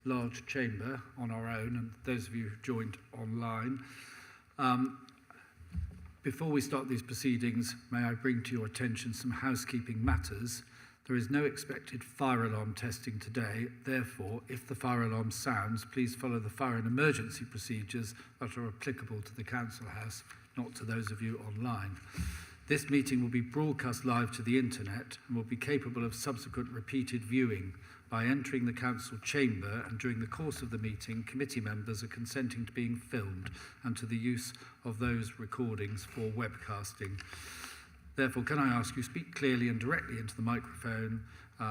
large chamber on our own, and those of you who joined online. Before we start these proceedings, may I bring to your attention some housekeeping matters. There is no expected fire alarm testing today. Therefore, if the fire alarm sounds, please follow the fire and emergency procedures that are applicable to the Council House, not to those of you online. This meeting will be broadcast live to the internet and will be capable of subsequent repeated viewing. By entering the council chamber and during the course of the meeting, committee members are consenting to being filmed and to the use of those recordings for webcasting. Therefore, can I ask you speak clearly and directly into the microphone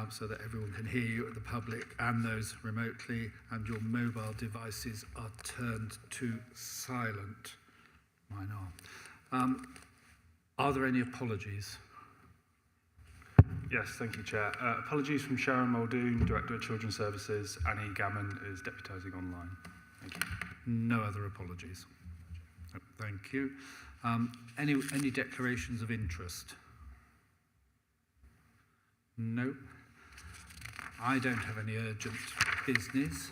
so that everyone can hear you, the public and those remotely, and your mobile devices are turned to silent. Mine are. Are there any apologies? Yes, thank you, Chair. Apologies from Sharon Muldoon, Director of Children's Services. Annie Gammon is deputising online. Thank you. No other apologies. No, thank you. Any declarations of interest? No. I don't have any urgent business,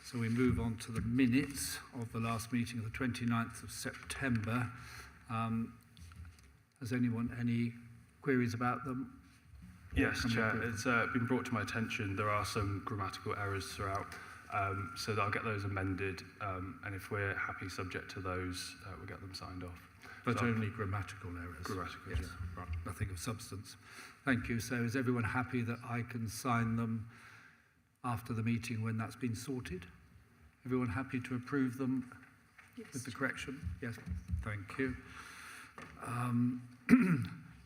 so we move on to the minutes of the last meeting of the 29th of September. Has anyone any queries about them? Yes, Chair. It's been brought to my attention there are some grammatical errors throughout, so that I'll get those amended, and if we're happy subject to those, we'll get them signed off. But so only grammatical errors? Grammatical, yes. Yeah. Right. Nothing of substance. Thank you. So is everyone happy that I can sign them after the meeting when that's been sorted? Everyone happy to approve them with the correction? Yes. Thank you.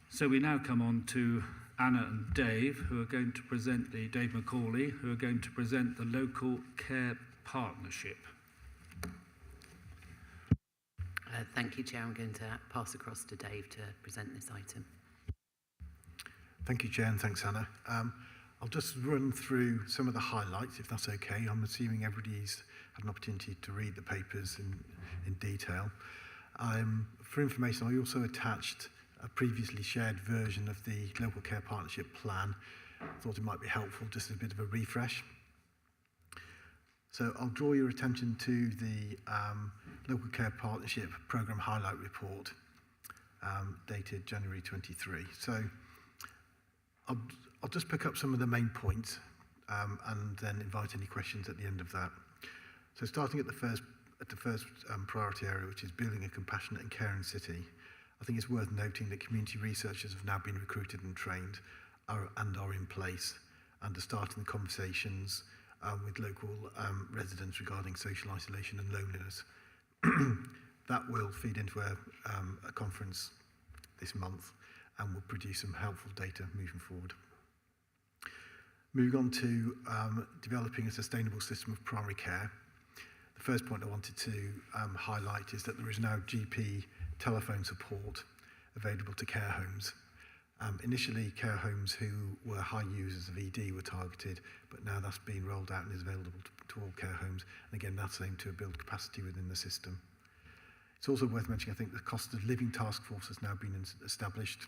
So we now come on to Anna and Dave, who are going to present Dave Macaulay, who are going to present the Local Care Partnership. Thank you, Chair. I'm going to pass across to Dave to present this item. Thank you, Chair, and thanks, Anna. I'll just run through some of the highlights, if that's okay. I'm assuming everybody's had an opportunity to read the papers in detail. For information, I also attached a previously shared version of the Local Care Partnership Plan. I thought it might be helpful, just as a bit of a refresh. So I'll draw your attention to the Local Care Partnership Programme Highlight Report, dated January 23. So I'll just pick up some of the main points and then invite any questions at the end of that. So starting at the first priority area, which is building a compassionate and caring city, I think it's worth noting that community researchers have now been recruited and trained and are in place and are starting the conversations with local residents regarding social isolation and loneliness. That will feed into a conference this month and will produce some helpful data moving forward. Moving on to developing a sustainable system of primary care. The first point I wanted to highlight is that there is now GP telephone support available to care homes. Initially, care homes who were high users of ED were targeted, but now that's being rolled out and is available to all care homes. And again, that's aimed to build capacity within the system. It's also worth mentioning, I think, the cost of living task force has now been established.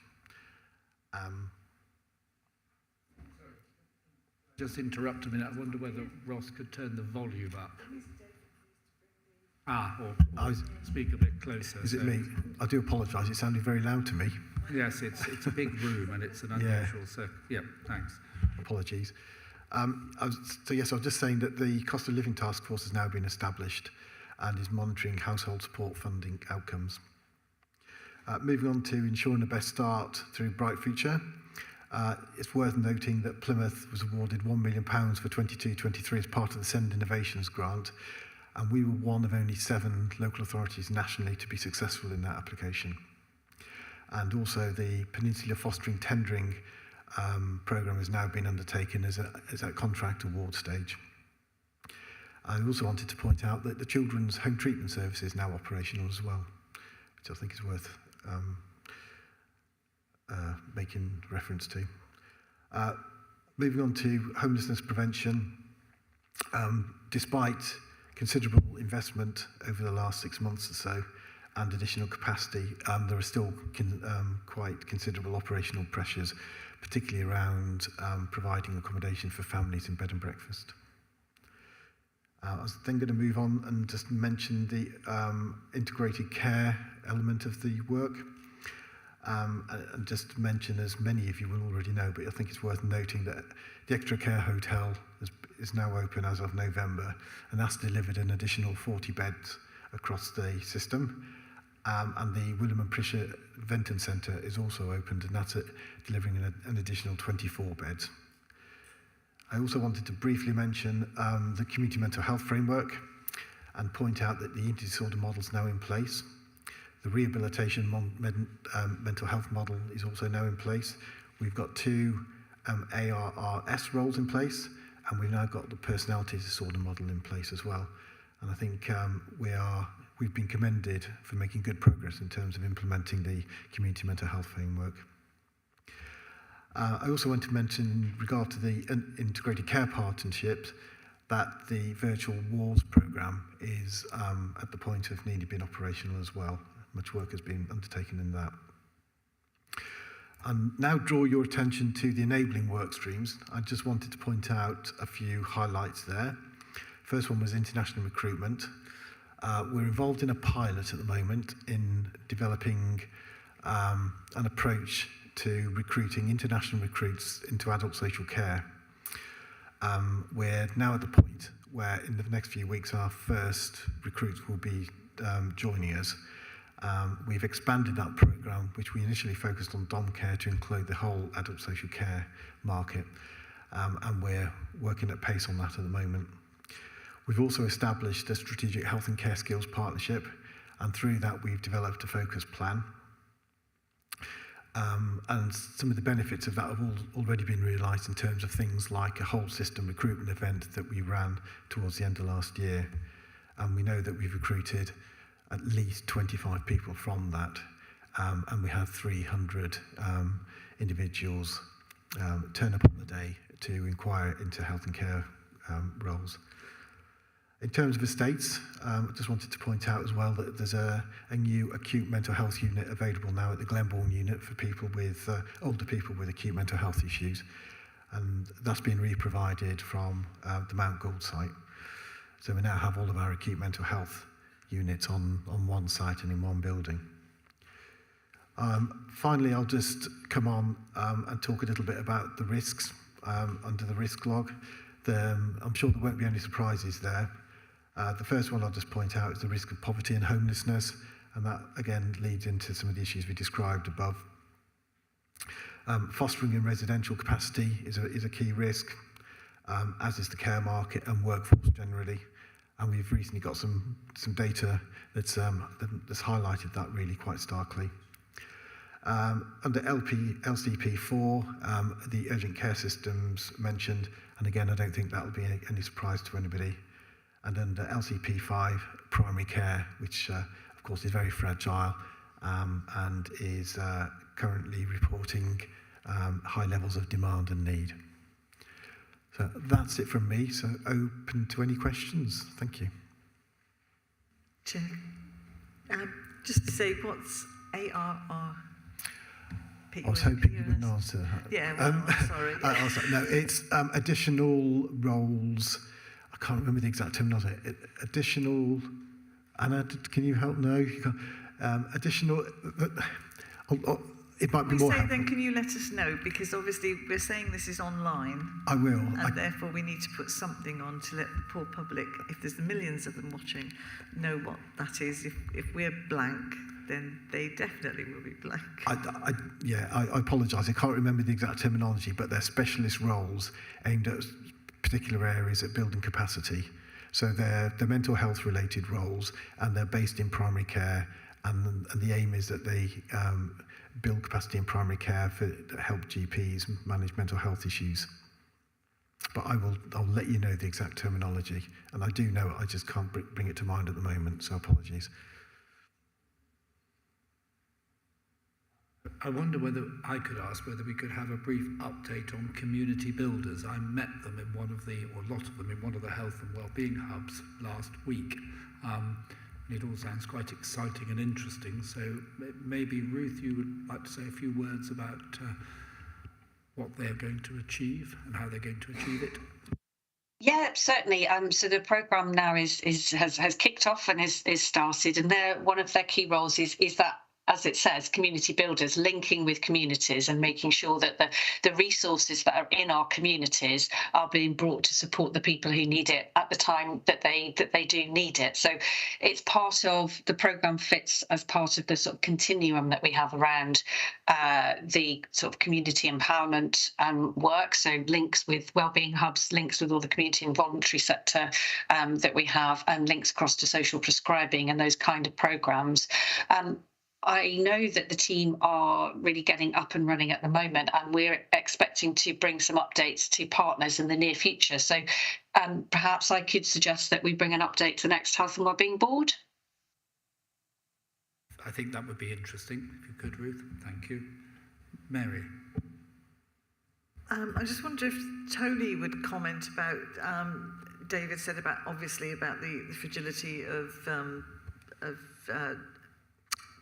Just interrupt a minute. I wonder whether Ross could turn the volume up. Or speak a bit closer. Is it me? I do apologise. It sounded very loud to me. Yes, it's a big room and it's an unusual. Yeah. So, yeah, thanks. Apologies. I was just saying that the cost of living task force has now been established and is monitoring household support funding outcomes. Moving on to ensuring the best start through Bright Future. It's worth noting that Plymouth was awarded £1 million for 22-23 as part of the Send Innovations grant, and we were one of only 7 local authorities nationally to be successful in that application. And also the Peninsula Fostering Tendering programme has now been undertaken as a contract award stage. I also wanted to point out that the Children's Home Treatment Service is now operational as well, which I think is worth making reference to. Moving on to homelessness prevention, despite considerable investment over the last 6 months or so and additional capacity, there are still quite considerable operational pressures, particularly around providing accommodation for families in bed and breakfast. I was then going to move on and just mention the integrated care element of the work. And just mention, as many of you will already know, but I think it's worth noting that the Extra Care Hotel is now open as of November, and that's delivered an additional 40 beds across the system. And the William and Prisha Venton Centre is also opened, and that's delivering an additional 24 beds. I also wanted to briefly mention the Community Mental Health Framework and point out that the eating disorder model is now in place. The rehabilitation mental health model is also now in place. We've got 2 ARRS roles in place, and we've now got the personality disorder model in place as well. And I think we've been commended for making good progress in terms of implementing the community mental health framework. I also want to mention, in regard to the integrated care partnerships, that the virtual walls programme is at the point of nearly being operational as well. Much work has been undertaken in that. And now draw your attention to the enabling work streams. I just wanted to point out a few highlights there. First one was international recruitment. We're involved in a pilot at the moment in developing an approach to recruiting international recruits into adult social care. We're now at the point where in the next few weeks our first recruits will be joining us. We've expanded that programme, which we initially focused on dom care, to include the whole adult social care market, and we're working at pace on that at the moment. We've also established a strategic health and care skills partnership, and through that we've developed a focus plan. And some of the benefits of that have already been realised in terms of things like a whole system recruitment event that we ran towards the end of last year. And we know that we've recruited at least 25 people from that, and we had 300 individuals turn up on the day to inquire into health and care roles. In terms of estates, I just wanted to point out as well that there's a new acute mental health unit available now at the Glenbourne unit for people with older people with acute mental health issues, and that's been re-provided from the Mount Gould site. So we now have all of our acute mental health units on one site and in one building. Finally, I'll just come on and talk a little bit about the risks under the risk log. I'm sure there won't be any surprises there. The first one I'll just point out is the risk of poverty and homelessness, and that again leads into some of the issues we described above. Fostering in residential capacity is a key risk, as is the care market and workforce generally. And we've recently got some data that's highlighted that really quite starkly. Under LCP4, the urgent care systems mentioned, and again, I don't think that will be any surprise to anybody. And under LCP5, primary care, which of course is very fragile and is currently reporting high levels of demand and need. So that's it from me, so open to any questions. Thank you. Chair, just to say, what's ARR? I was hoping you wouldn't answer that. Yeah, well, sorry. No, it's additional roles. I can't remember the exact terminology. Additional, Anna, can you help? No, you can't. Additional, it might be more helpful. Then can you let us know, because obviously we're saying this is online. I will. And therefore we need to put something on to let the poor public, if there's millions of them watching, know what that is. If we're blank, then they definitely will be blank. I apologise. I can't remember the exact terminology, but they're specialist roles aimed at particular areas at building capacity. So they're mental health related roles, and they're based in primary care, and the aim is that they build capacity in primary care to help GPs manage mental health issues. But I'll let you know the exact terminology, and I do know it, I just can't bring it to mind at the moment, so apologies. I wonder whether I could ask whether we could have a brief update on community builders. I met them in one of the, or a lot of them, in one of the health and wellbeing hubs last week. It all sounds quite exciting and interesting. So maybe, Ruth, you would like to say a few words about what they're going to achieve and how they're going to achieve it? Yeah, certainly. So the programme now has kicked off and is started, and one of their key roles is that, as it says, community builders, linking with communities and making sure that the resources that are in our communities are being brought to support the people who need it at the time that they do need it. So it's part of the programme, fits as part of the sort of continuum that we have around the sort of community empowerment work. So links with wellbeing hubs, links with all the community and voluntary sector that we have, and links across to social prescribing and those kind of programmes. I know that the team are really getting up and running at the moment, and we're expecting to bring some updates to partners in the near future. So perhaps I could suggest that we bring an update to the next Health and Wellbeing Board. I think that would be interesting, if you could, Ruth. Thank you. Mary. I just wonder if Tony would comment about, David said about, obviously, about the fragility of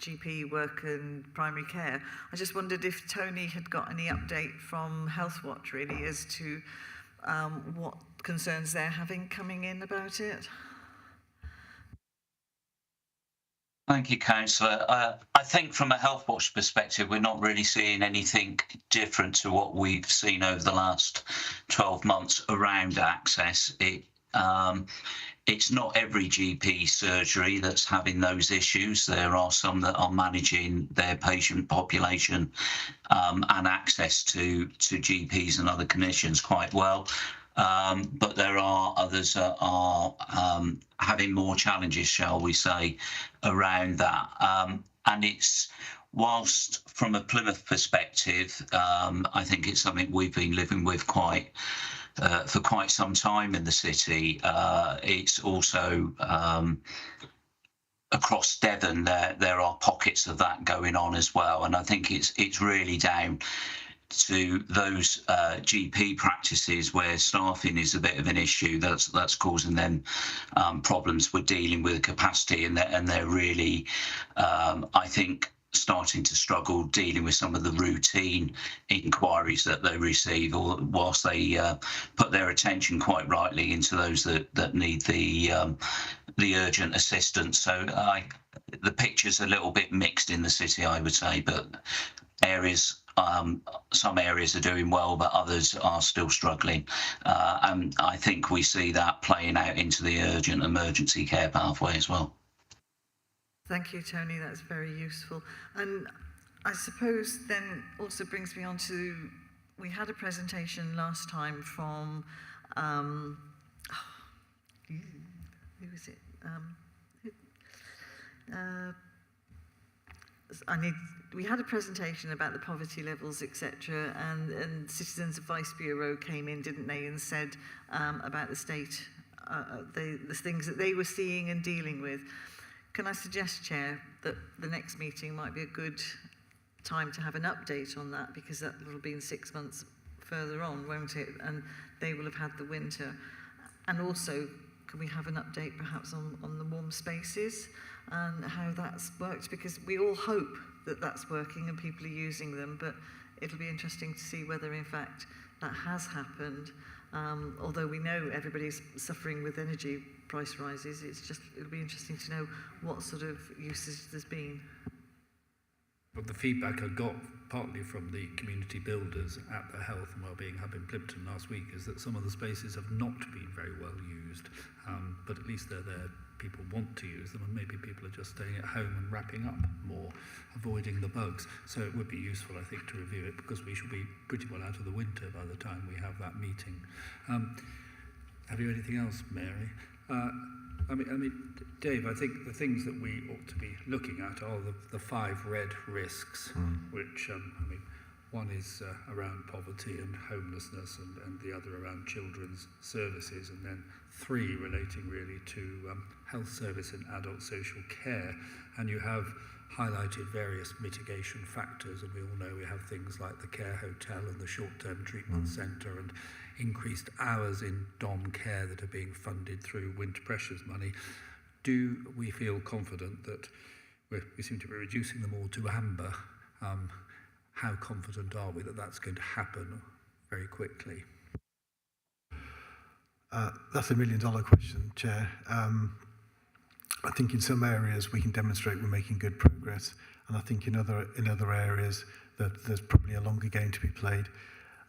GP work and primary care. I just wondered if Tony had got any update from Healthwatch, really, as to what concerns they're having coming in about it. Thank you, Councillor. I think from a Healthwatch perspective, we're not really seeing anything different to what we've seen over the last 12 months around access. It's not every GP surgery that's having those issues. There are some that are managing their patient population and access to GPs and other clinicians quite well. But there are others that are having more challenges, shall we say, around that. And it's, whilst from a Plymouth perspective, I think it's something we've been living with for quite some time in the city. It's also across Devon, there are pockets of that going on as well. And I think it's really down to those GP practices where staffing is a bit of an issue that's causing them problems with dealing with capacity, and they're really, I think, starting to struggle dealing with some of the routine inquiries that they receive, or whilst they put their attention quite rightly into those that need the urgent assistance. So the picture's a little bit mixed in the city, I would say, but some areas are doing well, but others are still struggling. And I think we see that playing out into the urgent emergency care pathway as well. Thank you, Tony. That's very useful. And I suppose then also brings me on to, we had a presentation last time from, who was it? We had a presentation about the poverty levels, etc., and Citizens Advice Bureau came in, didn't they, and said about the state, the things that they were seeing and dealing with. Can I suggest, Chair, that the next meeting might be a good time to have an update on that, because that will be in 6 months further on, won't it? And they will have had the winter. And also, can we have an update perhaps on the warm spaces and how that's worked? Because we all hope that that's working and people are using them, but it'll be interesting to see whether in fact that has happened. Although we know everybody's suffering with energy price rises, it'll be interesting to know what sort of usage there's been. But the feedback I got partly from the community builders at the Health and Wellbeing Hub in Plymouth last week is that some of the spaces have not been very well used, but at least they're there. People want to use them, and maybe people are just staying at home and wrapping up more, avoiding the bugs. So it would be useful, I think, to review it, because we should be pretty well out of the winter by the time we have that meeting. Have you anything else, Mary? I mean, Dave, I think the things that we ought to be looking at are the 5 red risks, which, one is around poverty and homelessness, and the other around children's services, and then 3 relating really to health service and adult social care. And you have highlighted various mitigation factors, and we all know we have things like the care hotel and the short-term treatment centre, and increased hours in dom care that are being funded through winter pressures money. Do we feel confident that we seem to be reducing them all to amber? How confident are we that that's going to happen very quickly? That's $1 million question, Chair. I think in some areas we can demonstrate we're making good progress, and I think in other areas that there's probably a longer game to be played,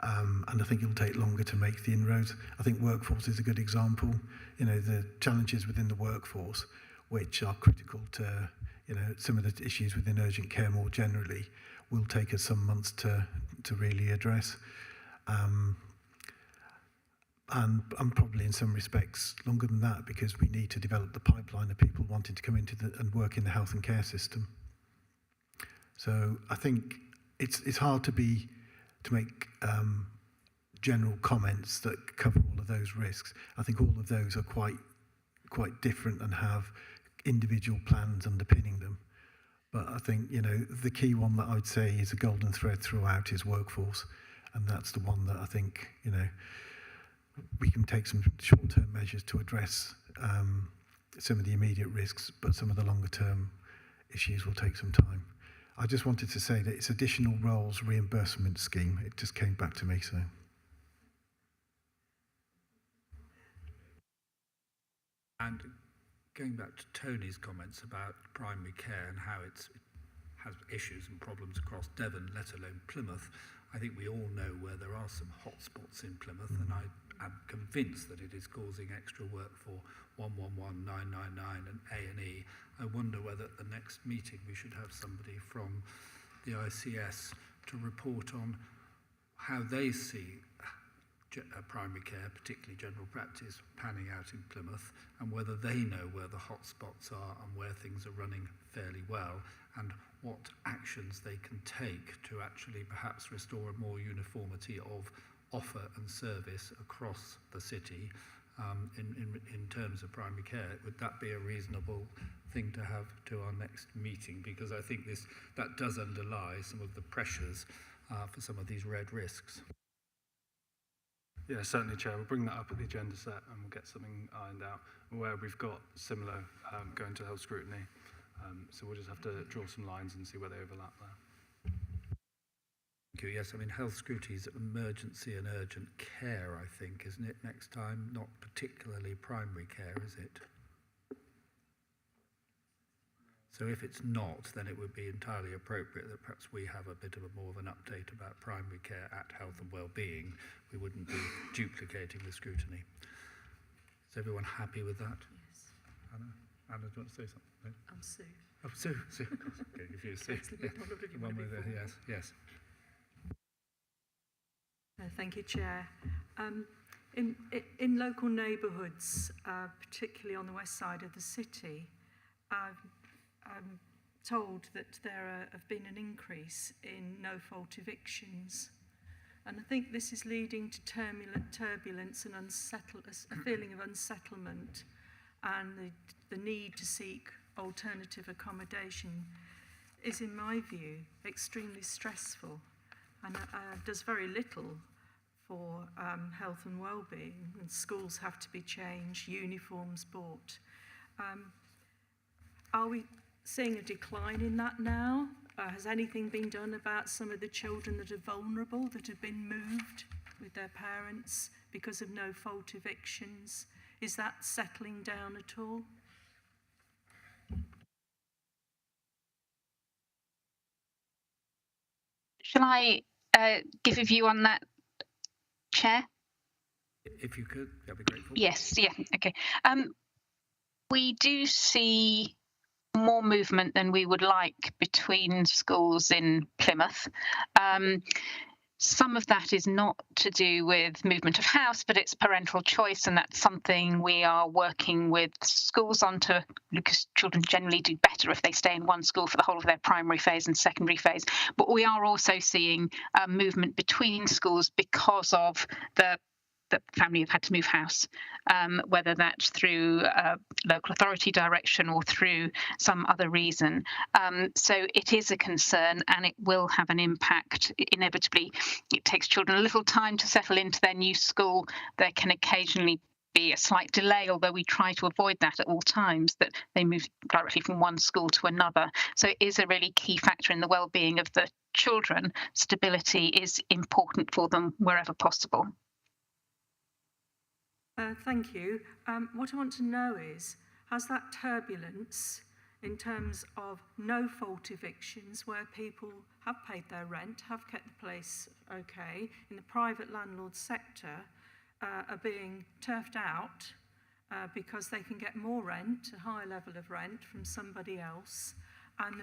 and I think it'll take longer to make the inroads. I think workforce is a good example. You know, the challenges within the workforce, which are critical to, you know, some of the issues within urgent care more generally, will take us some months to really address. And probably in some respects longer than that, because we need to develop the pipeline of people wanting to come into and work in the health and care system. So I think it's hard to make general comments that cover all of those risks. I think all of those are quite different and have individual plans underpinning them. But I think, you know, the key one that I would say is a golden thread throughout is workforce, and that's the one that I think, you know, we can take some short-term measures to address some of the immediate risks, but some of the longer-term issues will take some time. I just wanted to say that it's additional roles reimbursement scheme. It just came back to me, so. And going back to Tony's comments about primary care and how it has issues and problems across Devon, let alone Plymouth, I think we all know where there are some hotspots in Plymouth, and I am convinced that it is causing extra work for 111, 999 and A&E. I wonder whether at the next meeting we should have somebody from the ICS to report on how they see primary care, particularly general practice, panning out in Plymouth, and whether they know where the hotspots are and where things are running fairly well, and what actions they can take to actually perhaps restore a more uniformity of offer and service across the city in terms of primary care. Would that be a reasonable thing to have to our next meeting? Because I think that does underlie some of the pressures for some of these red risks. Yeah, certainly, Chair. We'll bring that up at the agenda set and we'll get something ironed out where we've got similar going to health scrutiny. So we'll just have to draw some lines and see where they overlap there. Thank you. Yes, I mean, health scrutiny is emergency and urgent care, I think, isn't it, next time? Not particularly primary care, is it? So if it's not, then it would be entirely appropriate that perhaps we have a bit of more of an update about primary care at Health and Wellbeing. We wouldn't be duplicating the scrutiny. Is everyone happy with that? Yes. Anna, do you want to say something? No? I'm Sue. Oh, Sue. Okay, if you Sue. One with the, yes. Thank you, Chair. In local neighbourhoods, particularly on the west side of the city, I'm told that there have been an increase in no-fault evictions. And I think this is leading to turbulence and a feeling of unsettlement, and the need to seek alternative accommodation is, in my view, extremely stressful and does very little for health and well-being. And schools have to be changed, uniforms bought. Are we seeing a decline in that now? Has anything been done about some of the children that are vulnerable, that have been moved with their parents because of no-fault evictions? Is that settling down at all? Shall I give a view on that, Chair? If you could, that'd be grateful. Yes, yeah, okay. We do see more movement than we would like between schools in Plymouth. Some of that is not to do with movement of house, but it's parental choice, and that's something we are working with schools on to, because children generally do better if they stay in one school for the whole of their primary phase and secondary phase. But we are also seeing movement between schools because of the family have had to move house, whether that's through local authority direction or through some other reason. So it is a concern, and it will have an impact. Inevitably, it takes children a little time to settle into their new school. There can occasionally be a slight delay, although we try to avoid that at all times, that they move directly from one school to another. So it is a really key factor in the well-being of the children. Stability is important for them wherever possible. Thank you. What I want to know is, has that turbulence in terms of no-fault evictions where people have paid their rent, have kept the place okay, in the private landlord sector are being turfed out because they can get more rent, a higher level of rent from somebody else, and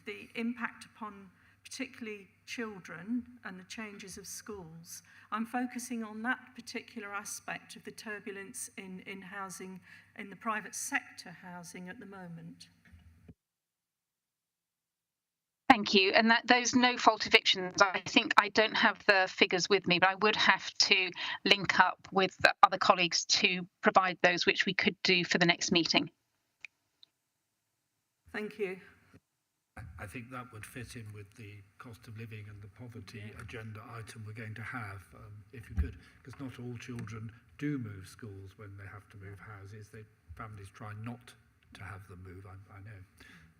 the impact upon particularly children and the changes of schools. I'm focusing on that particular aspect of the turbulence in housing, in the private sector housing at the moment. Thank you. And those no-fault evictions, I think I don't have the figures with me, but I would have to link up with the other colleagues to provide those, which we could do for the next meeting. Thank you. I think that would fit in with the cost of living and the poverty agenda item we're going to have, if you could, because not all children do move schools when they have to move houses. Families try not to have them move, I know.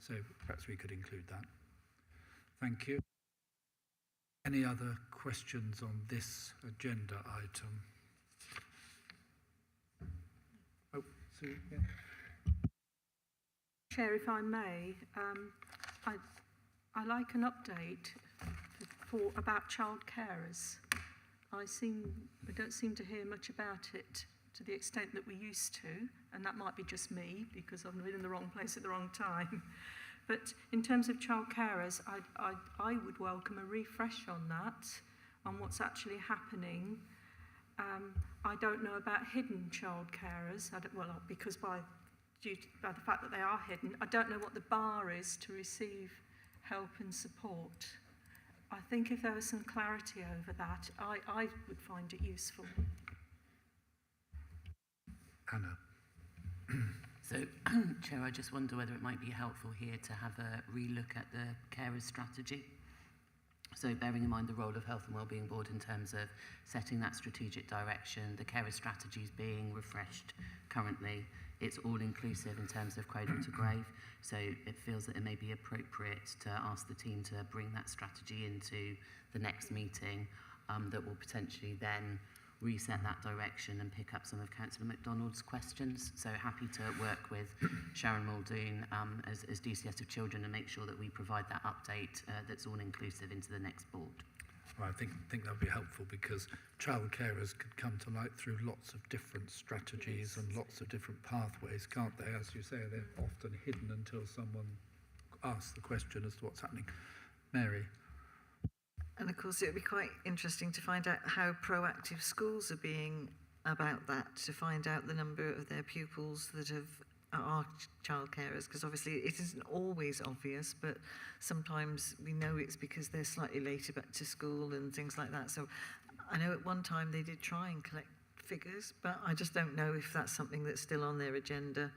So perhaps we could include that. Thank you. Any other questions on this agenda item? Oh, Sue, yeah. Chair, if I may, I like an update about child carers. I don't seem to hear much about it to the extent that we used to, and that might be just me because I've been in the wrong place at the wrong time. But in terms of child carers, I would welcome a refresh on that, on what's actually happening. I don't know about hidden child carers, because by the fact that they are hidden, I don't know what the bar is to receive help and support. I think if there was some clarity over that, I would find it useful. Anna. So, Chair, I just wonder whether it might be helpful here to have a relook at the carers strategy. So bearing in mind the role of Health and Wellbeing Board in terms of setting that strategic direction, the carers strategy is being refreshed currently. It's all inclusive in terms of cradle to grave. So it feels that it may be appropriate to ask the team to bring that strategy into the next meeting that will potentially then reset that direction and pick up some of Councillor MacDonald's questions. So happy to work with Sharon Muldoon as DCS of Children and make sure that we provide that update that's all inclusive into the next board. Well, I think that would be helpful because child carers could come to light through lots of different strategies and lots of different pathways, can't they? As you say, they're often hidden until someone asks the question as to what's happening. Mary. And of course, it would be quite interesting to find out how proactive schools are being about that, to find out the number of their pupils that are child carers, because obviously it isn't always obvious, but sometimes we know it's because they're slightly later back to school and things like that. So I know at one time they did try and collect figures, but I just don't know if that's something that's still on their agenda.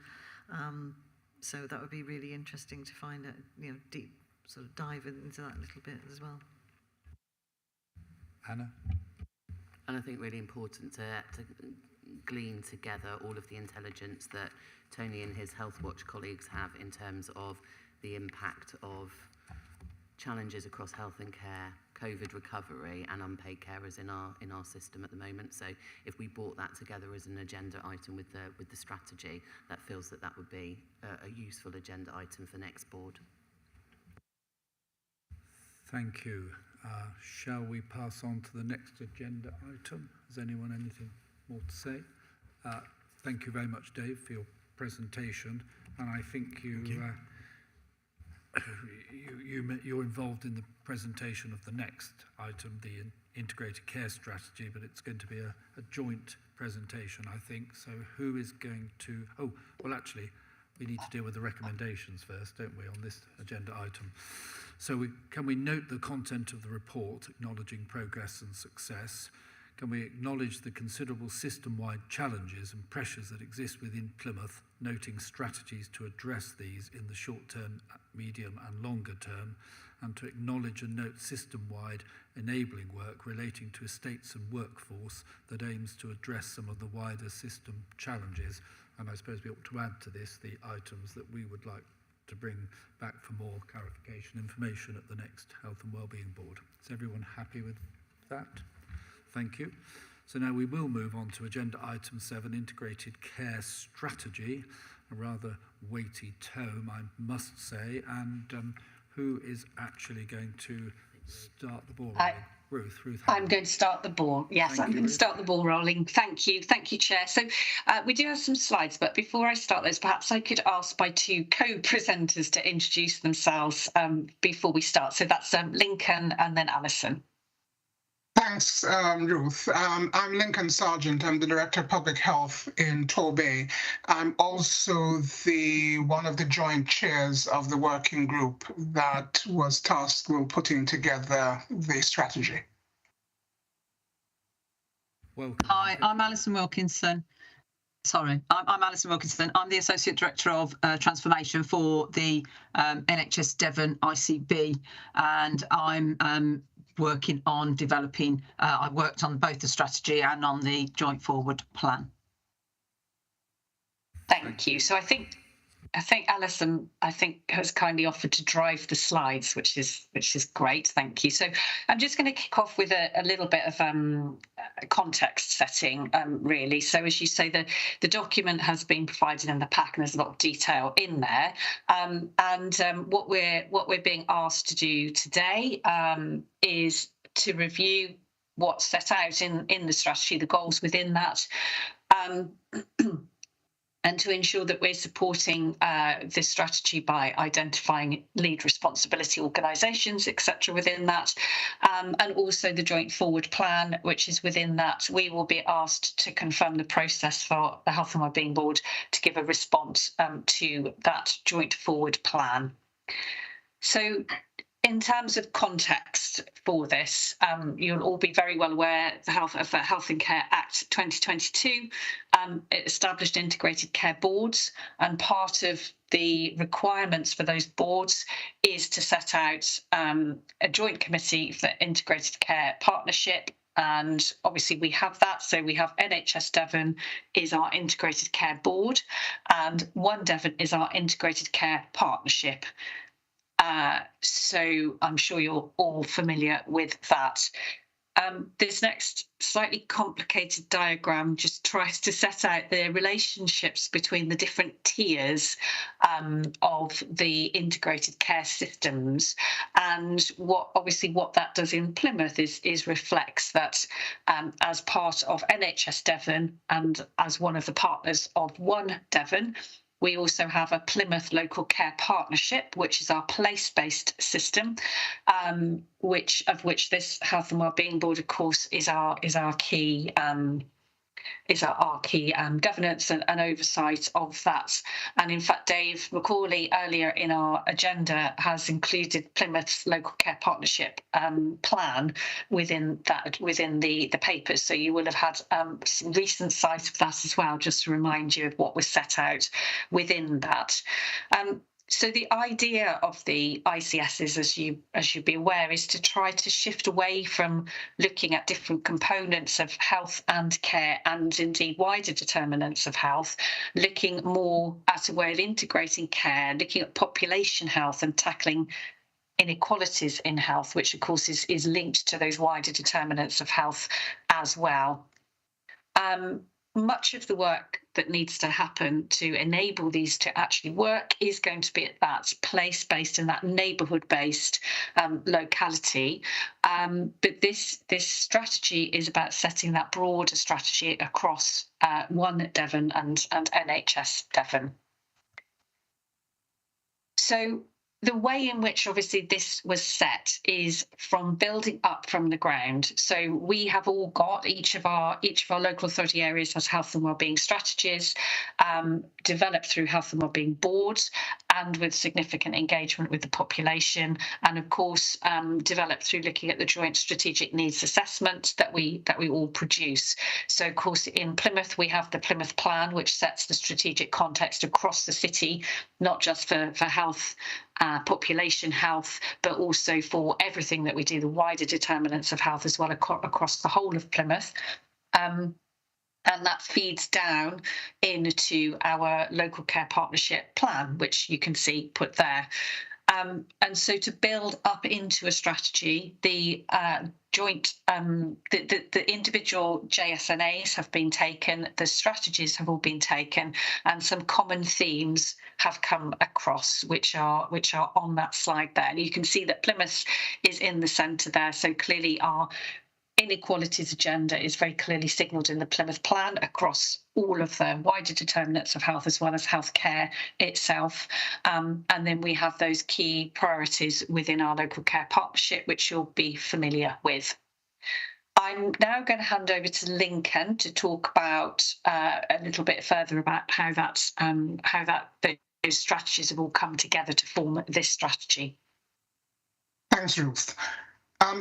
So that would be really interesting to find out, deep sort of dive into that a little bit as well. Anna? And I think really important to glean together all of the intelligence that Tony and his Health Watch colleagues have in terms of the impact of challenges across health and care, COVID recovery and unpaid carers in our system at the moment. So if we brought that together as an agenda item with the strategy, that feels that would be a useful agenda item for next board. Thank you. Shall we pass on to the next agenda item? Has anyone anything more to say? Thank you very much, Dave, for your presentation. And I think you're involved in the presentation of the next item, the integrated care strategy, but it's going to be a joint presentation, I think. So who is going to... Oh, well, actually, we need to deal with the recommendations first, don't we, on this agenda item. So can we note the content of the report, acknowledging progress and success? Can we acknowledge the considerable system-wide challenges and pressures that exist within Plymouth, noting strategies to address these in the short term, medium and longer term, and to acknowledge and note system-wide enabling work relating to estates and workforce that aims to address some of the wider system challenges? And I suppose we ought to add to this the items that we would like to bring back for more clarification information at the next Health and Wellbeing Board. Is everyone happy with that? Thank you. So now we will move on to agenda item 7, integrated care strategy, a rather weighty tome, I must say. And who is actually going to start the ball rolling? Ruth. I'm going to start the ball. Yes, I'm going to start the ball rolling. Thank you, Chair. So we do have some slides, but before I start those, perhaps I could ask my two co-presenters to introduce themselves before we start. So that's Lincoln and then Alison. Thanks, Ruth. I'm Lincoln Sargent. I'm the Director of Public Health in Torbay. I'm also one of the joint chairs of the working group that was tasked with putting together the strategy. Welcome. Hi, I'm Alison Wilkinson. I'm Alison Wilkinson. I'm the Associate Director of Transformation for the NHS Devon ICB, and I'm working on developing, I worked on both the strategy and on the joint forward plan. Thank you. So I think Alison, has kindly offered to drive the slides, which is great. Thank you. So I'm just going to kick off with a little bit of context setting, really. So as you say, the document has been provided in the pack, and there's a lot of detail in there. What we're being asked to do today is to review what's set out in the strategy, the goals within that. And to ensure that we're supporting this strategy by identifying lead responsibility organisations, etc. within that, and also the joint forward plan, which is within that. We will be asked to confirm the process for the Health and Wellbeing Board to give a response to that joint forward plan. So in terms of context for this, you'll all be very well aware of the Health and Care Act 2022. It established integrated care boards, and part of the requirements for those boards is to set out a joint committee for integrated care partnership. And obviously we have that. So we have NHS Devon is our integrated care board, and One Devon is our integrated care partnership. So I'm sure you're all familiar with that. This next slightly complicated diagram just tries to set out the relationships between the different tiers of the integrated care systems. And what that does in Plymouth is reflects that as part of NHS Devon and as one of the partners of One Devon, we also have a Plymouth Local Care Partnership, which is our place-based system, which this Health and Wellbeing Board, of course, is our key governance and oversight of that. And in fact, Dave Macaulay earlier in our agenda has included Plymouth's Local Care Partnership plan within the papers. So you will have had some recent sight of that as well, just to remind you of what was set out within that. So the idea of the ICSs, as you'd be aware, is to try to shift away from looking at different components of health and care, and indeed wider determinants of health, looking more at a way of integrating care, looking at population health and tackling inequalities in health, which of course is linked to those wider determinants of health as well. Much of the work that needs to happen to enable these to actually work is going to be at that place-based and that neighbourhood-based locality. But this strategy is about setting that broader strategy across One Devon and NHS Devon. So the way in which obviously this was set is from building up from the ground. So we have all got each of our local authority areas has health and wellbeing strategies developed through health and wellbeing boards and with significant engagement with the population, and of course developed through looking at the joint strategic needs assessment that we all produce. So of course in Plymouth we have the Plymouth Plan, which sets the strategic context across the city, not just for health, population health, but also for everything that we do, the wider determinants of health as well across the whole of Plymouth. And that feeds down into our local care partnership plan, which you can see put there. And so to build up into a strategy, the the individual JSNAs have been taken, the strategies have all been taken, and some common themes have come across, which are on that slide there. And you can see that Plymouth is in the centre there, so clearly our inequalities agenda is very clearly signalled in the Plymouth plan across all of the wider determinants of health as well as healthcare itself. And then we have those key priorities within our local care partnership, which you'll be familiar with. I'm now going to hand over to Lincoln to talk about a little bit further about how those strategies have all come together to form this strategy. Thanks, Ruth.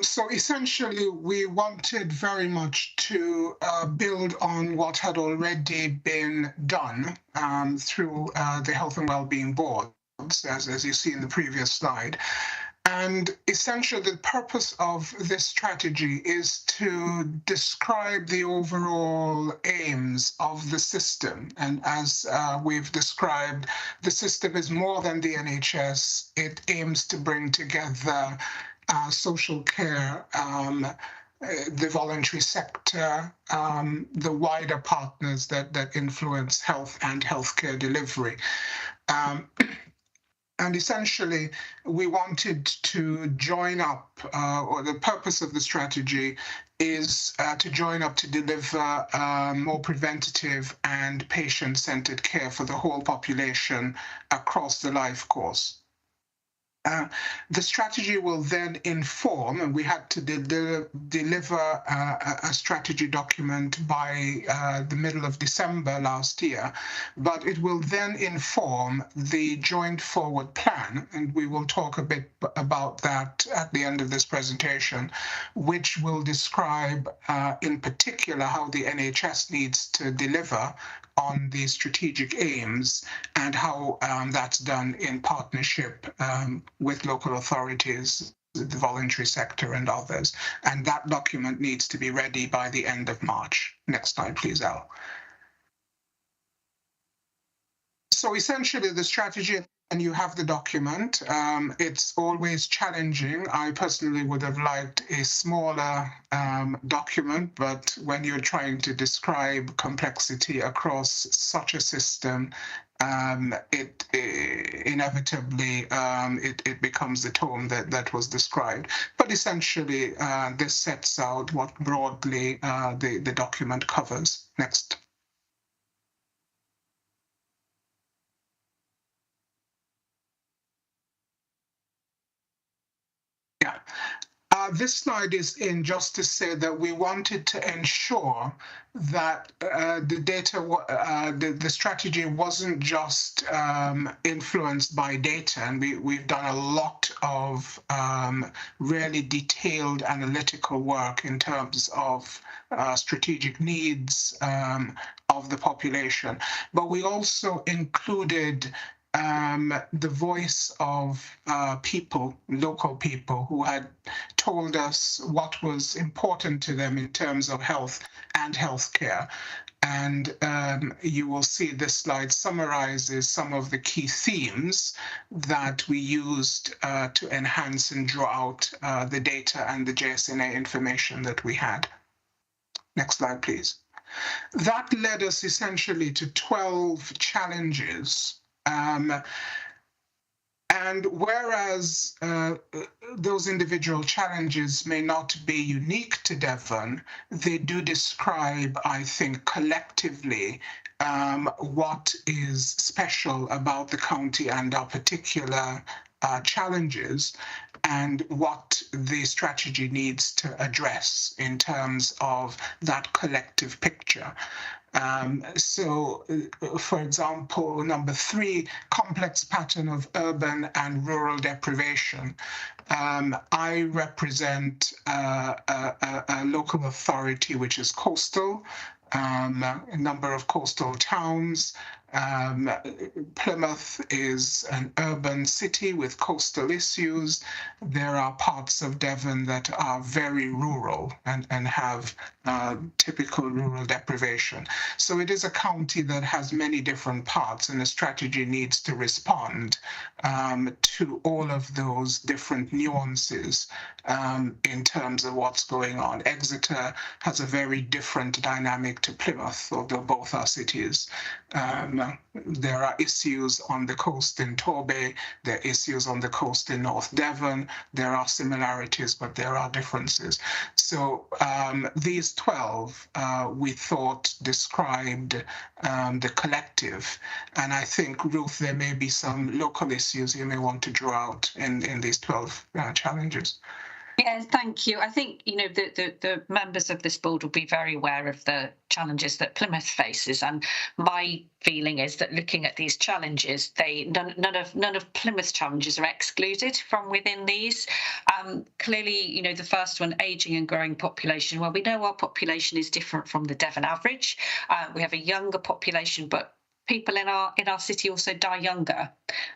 So essentially, we wanted very much to build on what had already been done through the Health and Wellbeing Boards, as you see in the previous slide. And essentially, the purpose of this strategy is to describe the overall aims of the system. And as we've described, the system is more than the NHS. It aims to bring together social care, the voluntary sector, the wider partners that influence health and healthcare delivery. And essentially, we wanted to join up, or the purpose of the strategy is to join up to deliver more preventative and patient-centered care for the whole population across the life course. The strategy will then inform, and we had to deliver a strategy document by the middle of December last year, but it will then inform the joint forward plan, and we will talk a bit about that at the end of this presentation, which will describe in particular how the NHS needs to deliver on the strategic aims and how that's done in partnership with local authorities, the voluntary sector and others. And that document needs to be ready by the end of March. Next slide, please, Al. So essentially the strategy, and you have the document, it's always challenging. I personally would have liked a smaller document, but when you're trying to describe complexity across such a system, it inevitably it becomes the tone that was described. But essentially, this sets out what broadly the document covers. Next. Yeah. This slide is in just to say that we wanted to ensure that the data, the strategy wasn't just influenced by data, and we've done a lot of really detailed analytical work in terms of strategic needs of the population, but we also included the voice of people, local people, who had told us what was important to them in terms of health and healthcare. And you will see this slide summarizes some of the key themes that we used to enhance and draw out the data and the JSNA information that we had. Next slide, please. That led us essentially to 12 challenges. And whereas those individual challenges may not be unique to Devon, they do describe, I think, collectively what is special about the county and our particular challenges, and what the strategy needs to address in terms of that collective picture. So, for example, number 3, complex pattern of urban and rural deprivation. I represent a local authority which is coastal, a number of coastal towns, Plymouth is an urban city with coastal issues. There are parts of Devon that are very rural and have typical rural deprivation. So it is a county that has many different parts, and the strategy needs to respond to all of those different nuances in terms of what's going on. Exeter has a very different dynamic to Plymouth, although both are cities. There are issues on the coast in Torbay, there are issues on the coast in North Devon. There are similarities, but there are differences. So these 12, we thought, described the collective. And I think, Ruth, there may be some local issues you may want to draw out in these 12 challenges. Yeah, thank you. I think, you know, the members of this board will be very aware of the challenges that Plymouth faces. And my feeling is that looking at these challenges, none of Plymouth's challenges are excluded from within these. Clearly, you know, the first one, ageing and growing population. Well, we know our population is different from the Devon average. We have a younger population, but people in our city also die younger,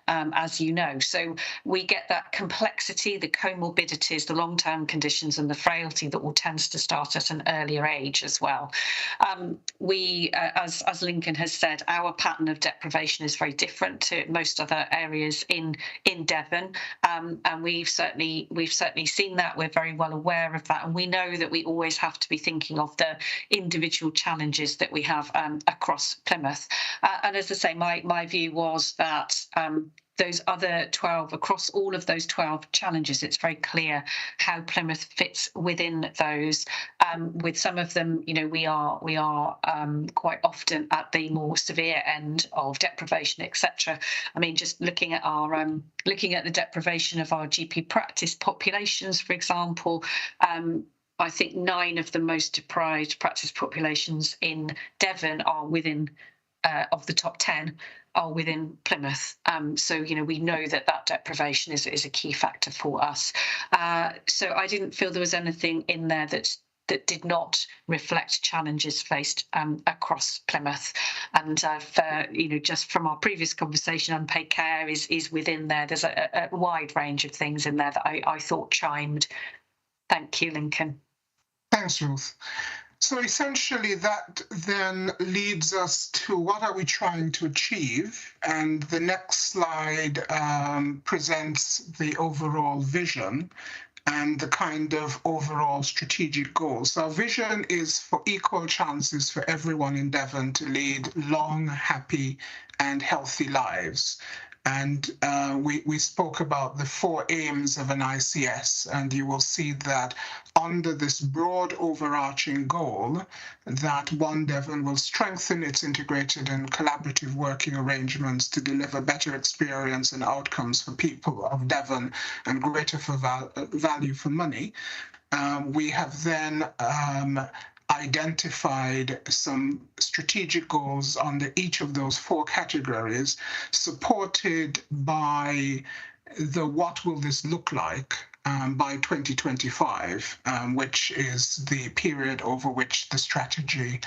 as you know. So we get that complexity, the comorbidities, the long-term conditions, and the frailty that will tend to start at an earlier age as well. We, as Lincoln has said, our pattern of deprivation is very different to most other areas in Devon, and we've certainly seen that. We're very well aware of that, and we know that we always have to be thinking of the individual challenges that we have across Plymouth. And as I say, my view was that those other 12, across all of those 12 challenges, it's very clear how Plymouth fits within those. With some of them, you know, we are quite often at the more severe end of deprivation, etc. I mean, just looking at the deprivation of our GP practice populations, for example. I think 9 of the most deprived practice populations in Devon are within. Of the top 10 are within Plymouth. So, you know, we know that deprivation is a key factor for us. So I didn't feel there was anything in there that did not reflect challenges faced across Plymouth. And you know, just from our previous conversation, unpaid care is within there. There's a wide range of things in there that I thought chimed. Thank you, Lincoln. Thanks, Ruth. So essentially that then leads us to what are we trying to achieve? And the next slide presents the overall vision and the kind of overall strategic goals. Our vision is for equal chances for everyone in Devon to lead long, happy, and healthy lives. And we spoke about the 4 aims of an ICS, and you will see that under this broad overarching goal, that One Devon will strengthen its integrated and collaborative working arrangements to deliver better experience and outcomes for people of Devon and greater value for money. We have then identified some strategic goals under each of those 4 categories, supported by the what will this look like by 2025, which is the period over which the strategy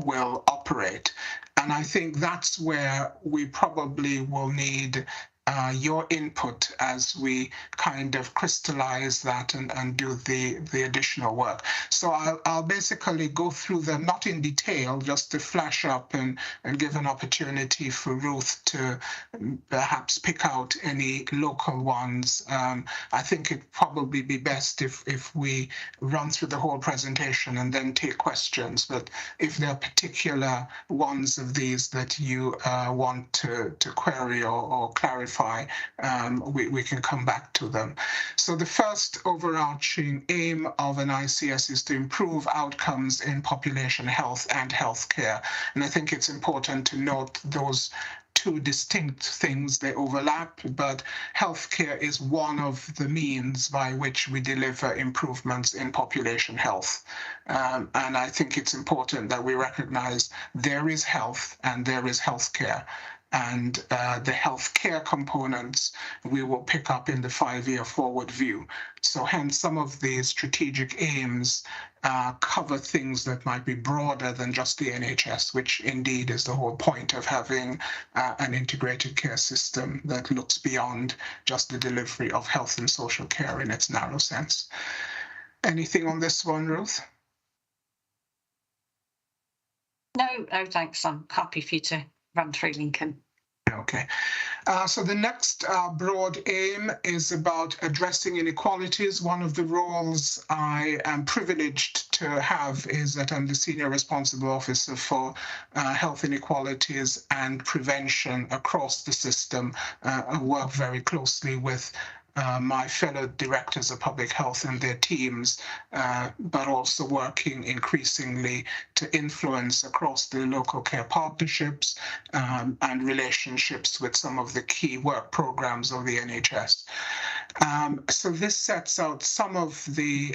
will operate. And I think that's where we probably will need your input as we kind of crystallize that and do the additional work. So I'll basically go through them, not in detail, just to flash up and give an opportunity for Ruth to perhaps pick out any local ones. I think it'd probably be best if we run through the whole presentation and then take questions. But if there are particular ones of these that you want to query or clarify, we can come back to them. So the first overarching aim of an ICS is to improve outcomes in population health and healthcare. And I think it's important to note those 2 distinct things. They overlap, but healthcare is one of the means by which we deliver improvements in population health. And I think it's important that we recognize there is health and there is healthcare. and the healthcare components we will pick up in the 5-year forward view. So hence some of these strategic aims cover things that might be broader than just the NHS, which indeed is the whole point of having an integrated care system that looks beyond just the delivery of health and social care in its narrow sense. Anything on this one, Ruth? No, thanks. I'm happy for you to run through, Lincoln. Okay. So the next broad aim is about addressing inequalities. One of the roles I am privileged to have is that I'm the Senior Responsible Officer for Health Inequalities and Prevention across the system. I work very closely with my fellow directors of public health and their teams, but also working increasingly to influence across the local care partnerships and relationships with some of the key work programs of the NHS. So this sets out some of the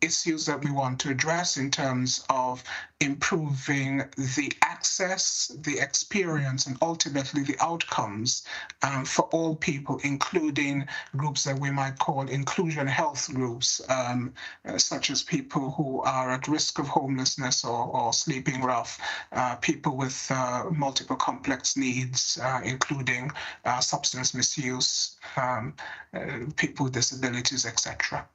issues that we want to address in terms of improving the access, the experience, and ultimately the outcomes for all people, including groups that we might call inclusion health groups, such as people who are at risk of homelessness or sleeping rough, people with multiple complex needs, including substance misuse, people with disabilities, etc.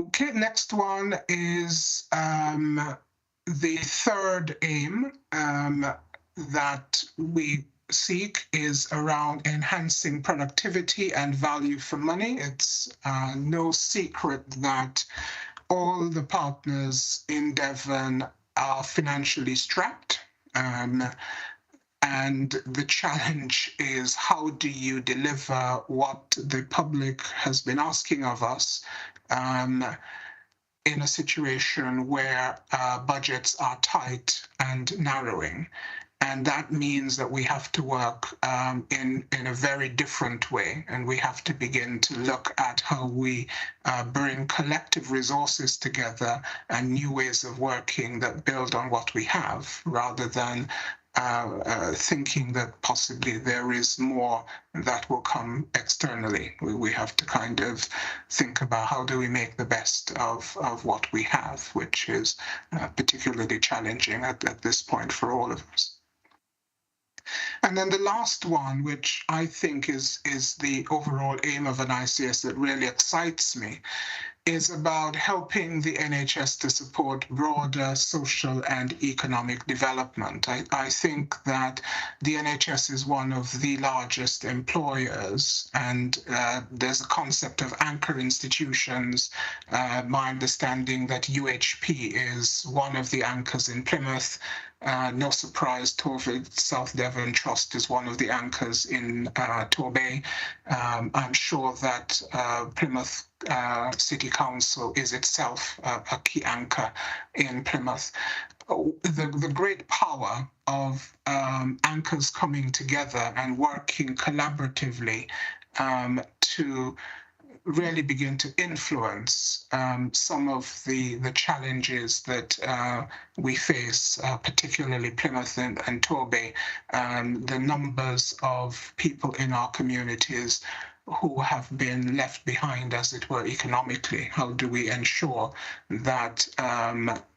Okay, next one is the third aim that we seek is around enhancing productivity and value for money. It's no secret that all the partners in Devon are financially strapped. And the challenge is, how do you deliver what the public has been asking of us in a situation where budgets are tight and narrowing? And that means that we have to work in a very different way. And we have to begin to look at how we bring collective resources together and new ways of working that build on what we have, rather than thinking that possibly there is more that will come externally. We have to kind of think about how do we make the best of what we have, which is particularly challenging at this point for all of us. And then the last one, which I think is the overall aim of an ICS that really excites me, is about helping the NHS to support broader social and economic development. I think that the NHS is one of the largest employers, and there's a concept of anchor institutions. My understanding that UHP is one of the anchors in Plymouth. No surprise, Torvid South Devon Trust is one of the anchors in Torbay. I'm sure that Plymouth City Council is itself a key anchor in Plymouth. The great power of anchors coming together and working collaboratively to really begin to influence some of the challenges that we face, particularly Plymouth and Torbay, the numbers of people in our communities who have been left behind, as it were, economically. How do we ensure that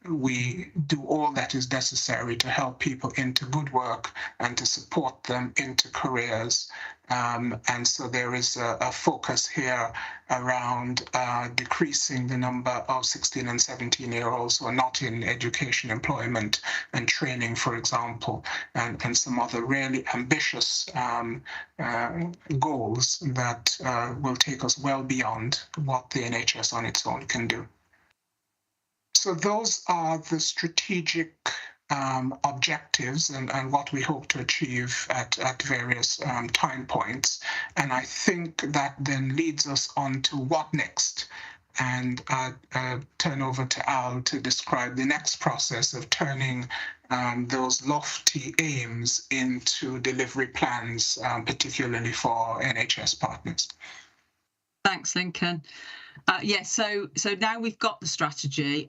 we do all that is necessary to help people into good work and to support them into careers? And so there is a focus here around decreasing the number of 16 and 17-year-olds who are not in education, employment, and training, for example, and some other really ambitious goals that will take us well beyond what the NHS on its own can do. So those are the strategic objectives and what we hope to achieve at various time points. And I think that then leads us on to what next. And turn over to Al to describe the next process of turning those lofty aims into delivery plans, particularly for NHS partners. Thanks, Lincoln. So now we've got the strategy.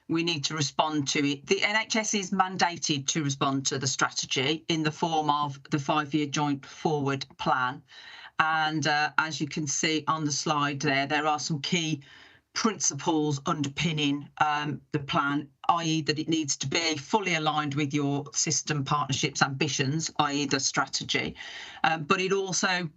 we need to respond to it. The NHS is mandated to respond to the strategy in the form of the 5-year joint forward plan. And as you can see on the slide there are some key principles underpinning the plan, i.e. that it needs to be fully aligned with your system partnerships ambitions, i.e. the strategy. But it also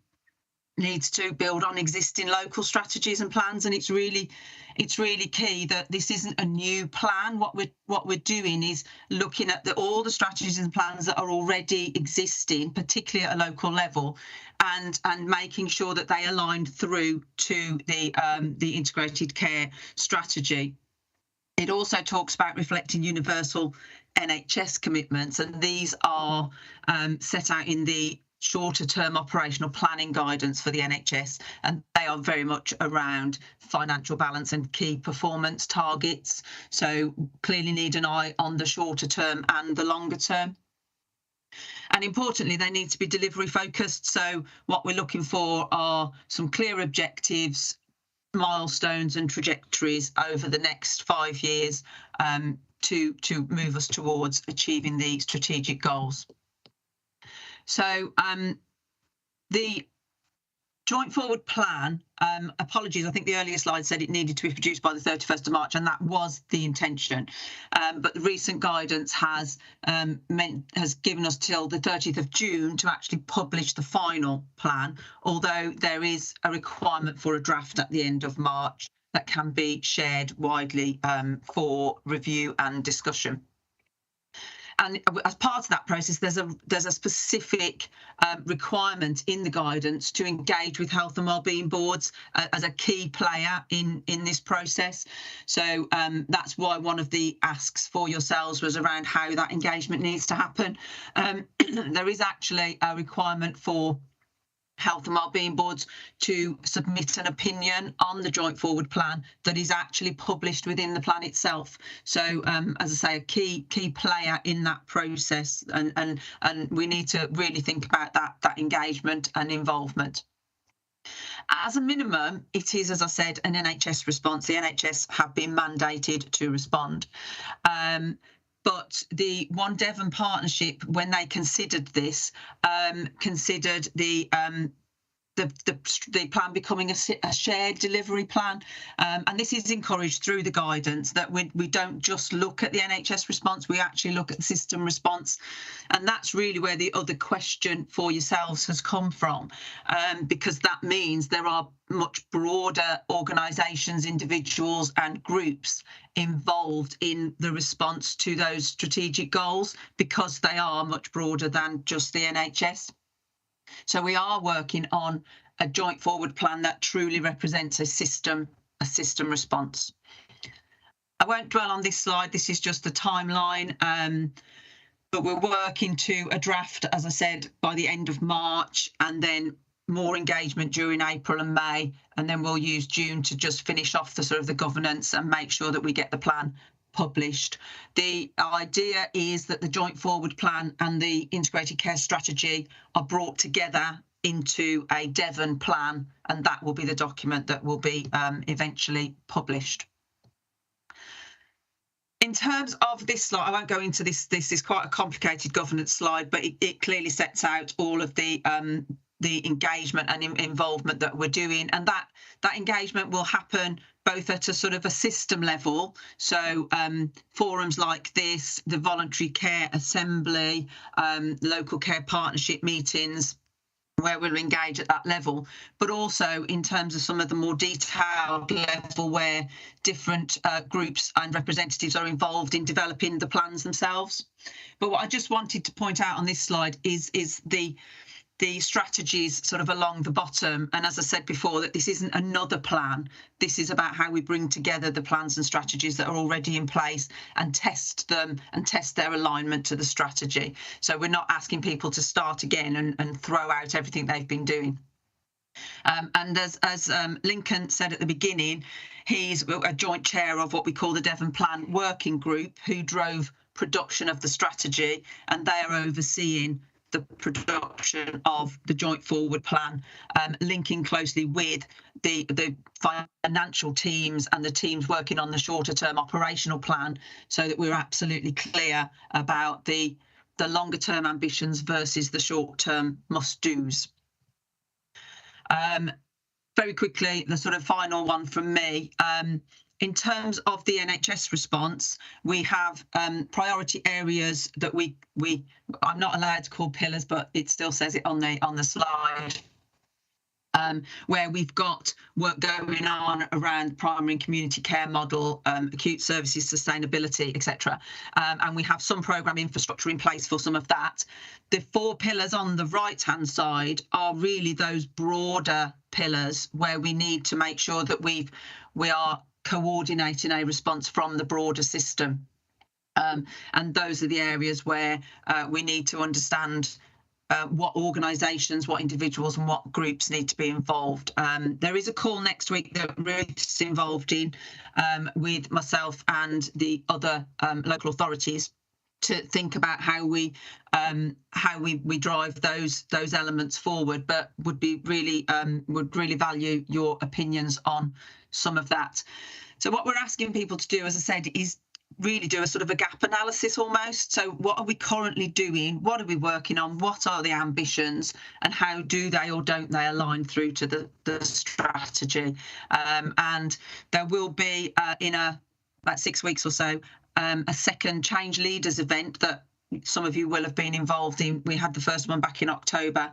needs to build on existing local strategies and plans, and it's really key that this isn't a new plan. What we're doing is looking at all the strategies and plans that are already existing, particularly at a local level, and making sure that they align through to the integrated care strategy. It also talks about reflecting universal NHS commitments, and these are set out in the shorter term operational planning guidance for the NHS, and they are very much around financial balance and key performance targets. So clearly need an eye on the shorter term and the longer term. And importantly, they need to be delivery focused. So what we're looking for are some clear objectives, milestones and trajectories over the next 5 years to move us towards achieving the strategic goals. So the joint forward plan, apologies, I think the earlier slide said it needed to be produced by the 31st of March, and that was the intention. But the recent guidance has given us till the 30th of June to actually publish the final plan, although there is a requirement for a draft at the end of March that can be shared widely for review and discussion. And as part of that process, there's a specific requirement in the guidance to engage with health and wellbeing boards as a key player in this process. So that's why one of the asks for yourselves was around how that engagement needs to happen. There is actually a requirement for health and wellbeing boards to submit an opinion on the joint forward plan that is actually published within the plan itself. So as I say, a key player in that process, and we need to really think about that engagement and involvement. As a minimum, it is, as I said, an NHS response. The NHS have been mandated to respond. But the One Devon partnership, when they considered this, considered the plan becoming a shared delivery plan. And this is encouraged through the guidance that we don't just look at the NHS response, we actually look at the system response. And that's really where the other question for yourselves has come from, because that means there are much broader organisations, individuals and groups involved in the response to those strategic goals, because they are much broader than just the NHS. So we are working on a joint forward plan that truly represents a system response. I won't dwell on this slide. This is just the timeline, but we're working to a draft, as I said, by the end of March, and then more engagement during April and May, and then we'll use June to just finish off the sort of the governance and make sure that we get the plan published. The idea is that the joint forward plan and the integrated care strategy are brought together into a Devon plan, and that will be the document that will be eventually published. In terms of this slide, I won't go into this. This is quite a complicated governance slide, but it clearly sets out all of the engagement and involvement that we're doing, and that engagement will happen both at a sort of a system level, so forums like this, the voluntary care assembly, local care partnership meetings, where we'll engage at that level, but also in terms of some of the more detailed level where different groups and representatives are involved in developing the plans themselves. But what I just wanted to point out on this slide is the strategies sort of along the bottom. And as I said before, that this isn't another plan. This is about how we bring together the plans and strategies that are already in place and test them and test their alignment to the strategy. So we're not asking people to start again and throw out everything they've been doing. And as Lincoln said at the beginning, he's a joint chair of what we call the Devon Plan Working Group, who drove production of the strategy, and they are overseeing the production of the joint forward plan, linking closely with the financial teams and the teams working on the shorter term operational plan, so that we're absolutely clear about the longer term ambitions versus the short term must-dos. Very quickly, the sort of final one from me. In terms of the NHS response, we have priority areas that I'm not allowed to call pillars, but it still says it on the slide, where we've got work going on around primary and community care model, acute services, sustainability, etc. And we have some programme infrastructure in place for some of that. The 4 pillars on the right-hand side are really those broader pillars where we need to make sure that we are coordinating a response from the broader system. And those are the areas where we need to understand what organisations, what individuals and what groups need to be involved. There is a call next week that Ruth's involved in with myself and the other local authorities to think about how we drive those elements forward, but would really value your opinions on some of that. So what we're asking people to do, as I said, is really do a sort of a gap analysis almost. So what are we currently doing? What are we working on? What are the ambitions? And how do they or don't they align through to the strategy? And there will be in about 6 weeks or so, a second Change Leaders event that some of you will have been involved in. We had the first one back in October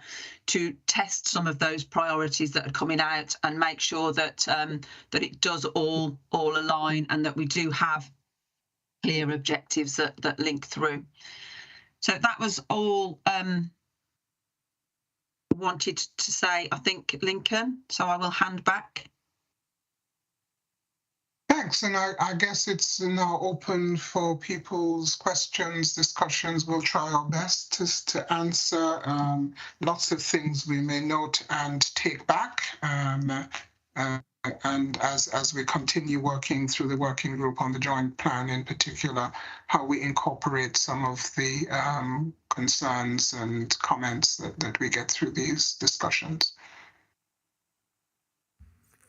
to test some of those priorities that are coming out and make sure that that it does all align and that we do have clear objectives that link through. So that was all wanted to say, I think, Lincoln. So I will hand back. Thanks, and I guess it's now open for people's questions, discussions. We'll try our best to answer lots of things we may note and take back. And as we continue working through the working group on the joint plan in particular, how we incorporate some of the concerns and comments that we get through these discussions.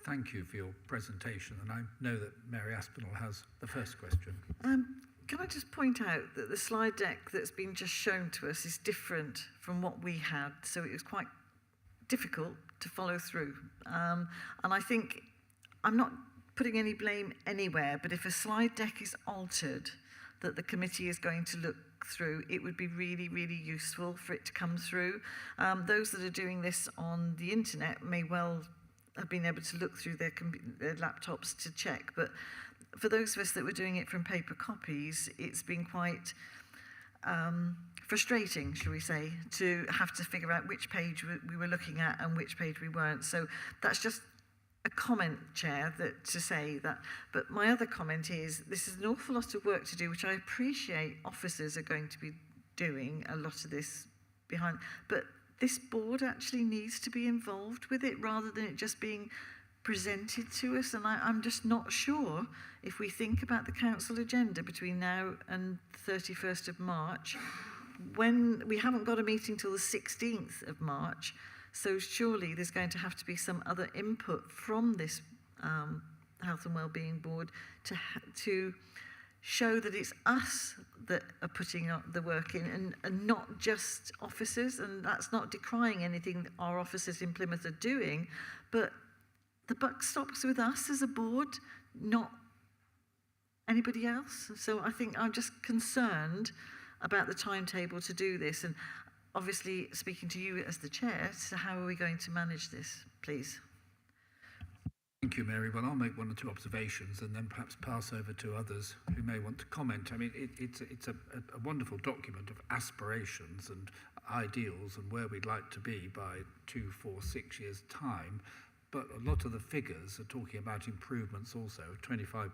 Thank you for your presentation, and I know that Mary Aspinall has the first question. Can I just point out that the slide deck that's been just shown to us is different from what we had, so it was quite difficult to follow through. And I think I'm not putting any blame anywhere, but if a slide deck is altered that the committee is going to look through, it would be really, really useful for it to come through. Those that are doing this on the internet may well have been able to look through their laptops to check, but for those of us that were doing it from paper copies, it's been quite frustrating, shall we say, to have to figure out which page we were looking at and which page we weren't. So that's just a comment, Chair, to say that. But my other comment is this is an awful lot of work to do, which I appreciate officers are going to be doing a lot of this behind, but this board actually needs to be involved with it rather than it just being presented to us. And I'm just not sure if we think about the council agenda between now and 31st of March, when we haven't got a meeting till the 16th of March, so surely there's going to have to be some other input from this Health and Wellbeing Board to show that it's us that are putting the work in and not just officers. And that's not decrying anything that our officers in Plymouth are doing, but the buck stops with us as a board, not anybody else. So I think I'm just concerned about the timetable to do this. And obviously speaking to you as the chair, so how are we going to manage this, please? Thank you, Mary. Well, I'll make one or two observations and then perhaps pass over to others who may want to comment. I mean, it's a wonderful document of aspirations and ideals and where we'd like to be by 2, 4, 6 years' time. But a lot of the figures are talking about improvements also, 25%,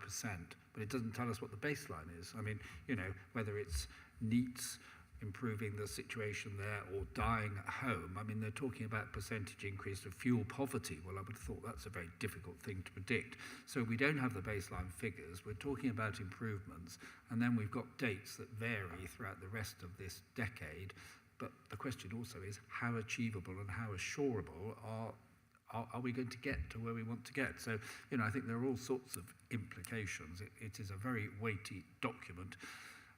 but it doesn't tell us what the baseline is. I mean, you know, whether it's NEETs improving the situation there or dying at home. I mean, they're talking about percentage increase of fuel poverty. Well, I would have thought that's a very difficult thing to predict. So we don't have the baseline figures. We're talking about improvements, and then we've got dates that vary throughout the rest of this decade. but the question also is how achievable and how assurable are we going to get to where we want to get? So, you know, I think there are all sorts of implications. It is a very weighty document.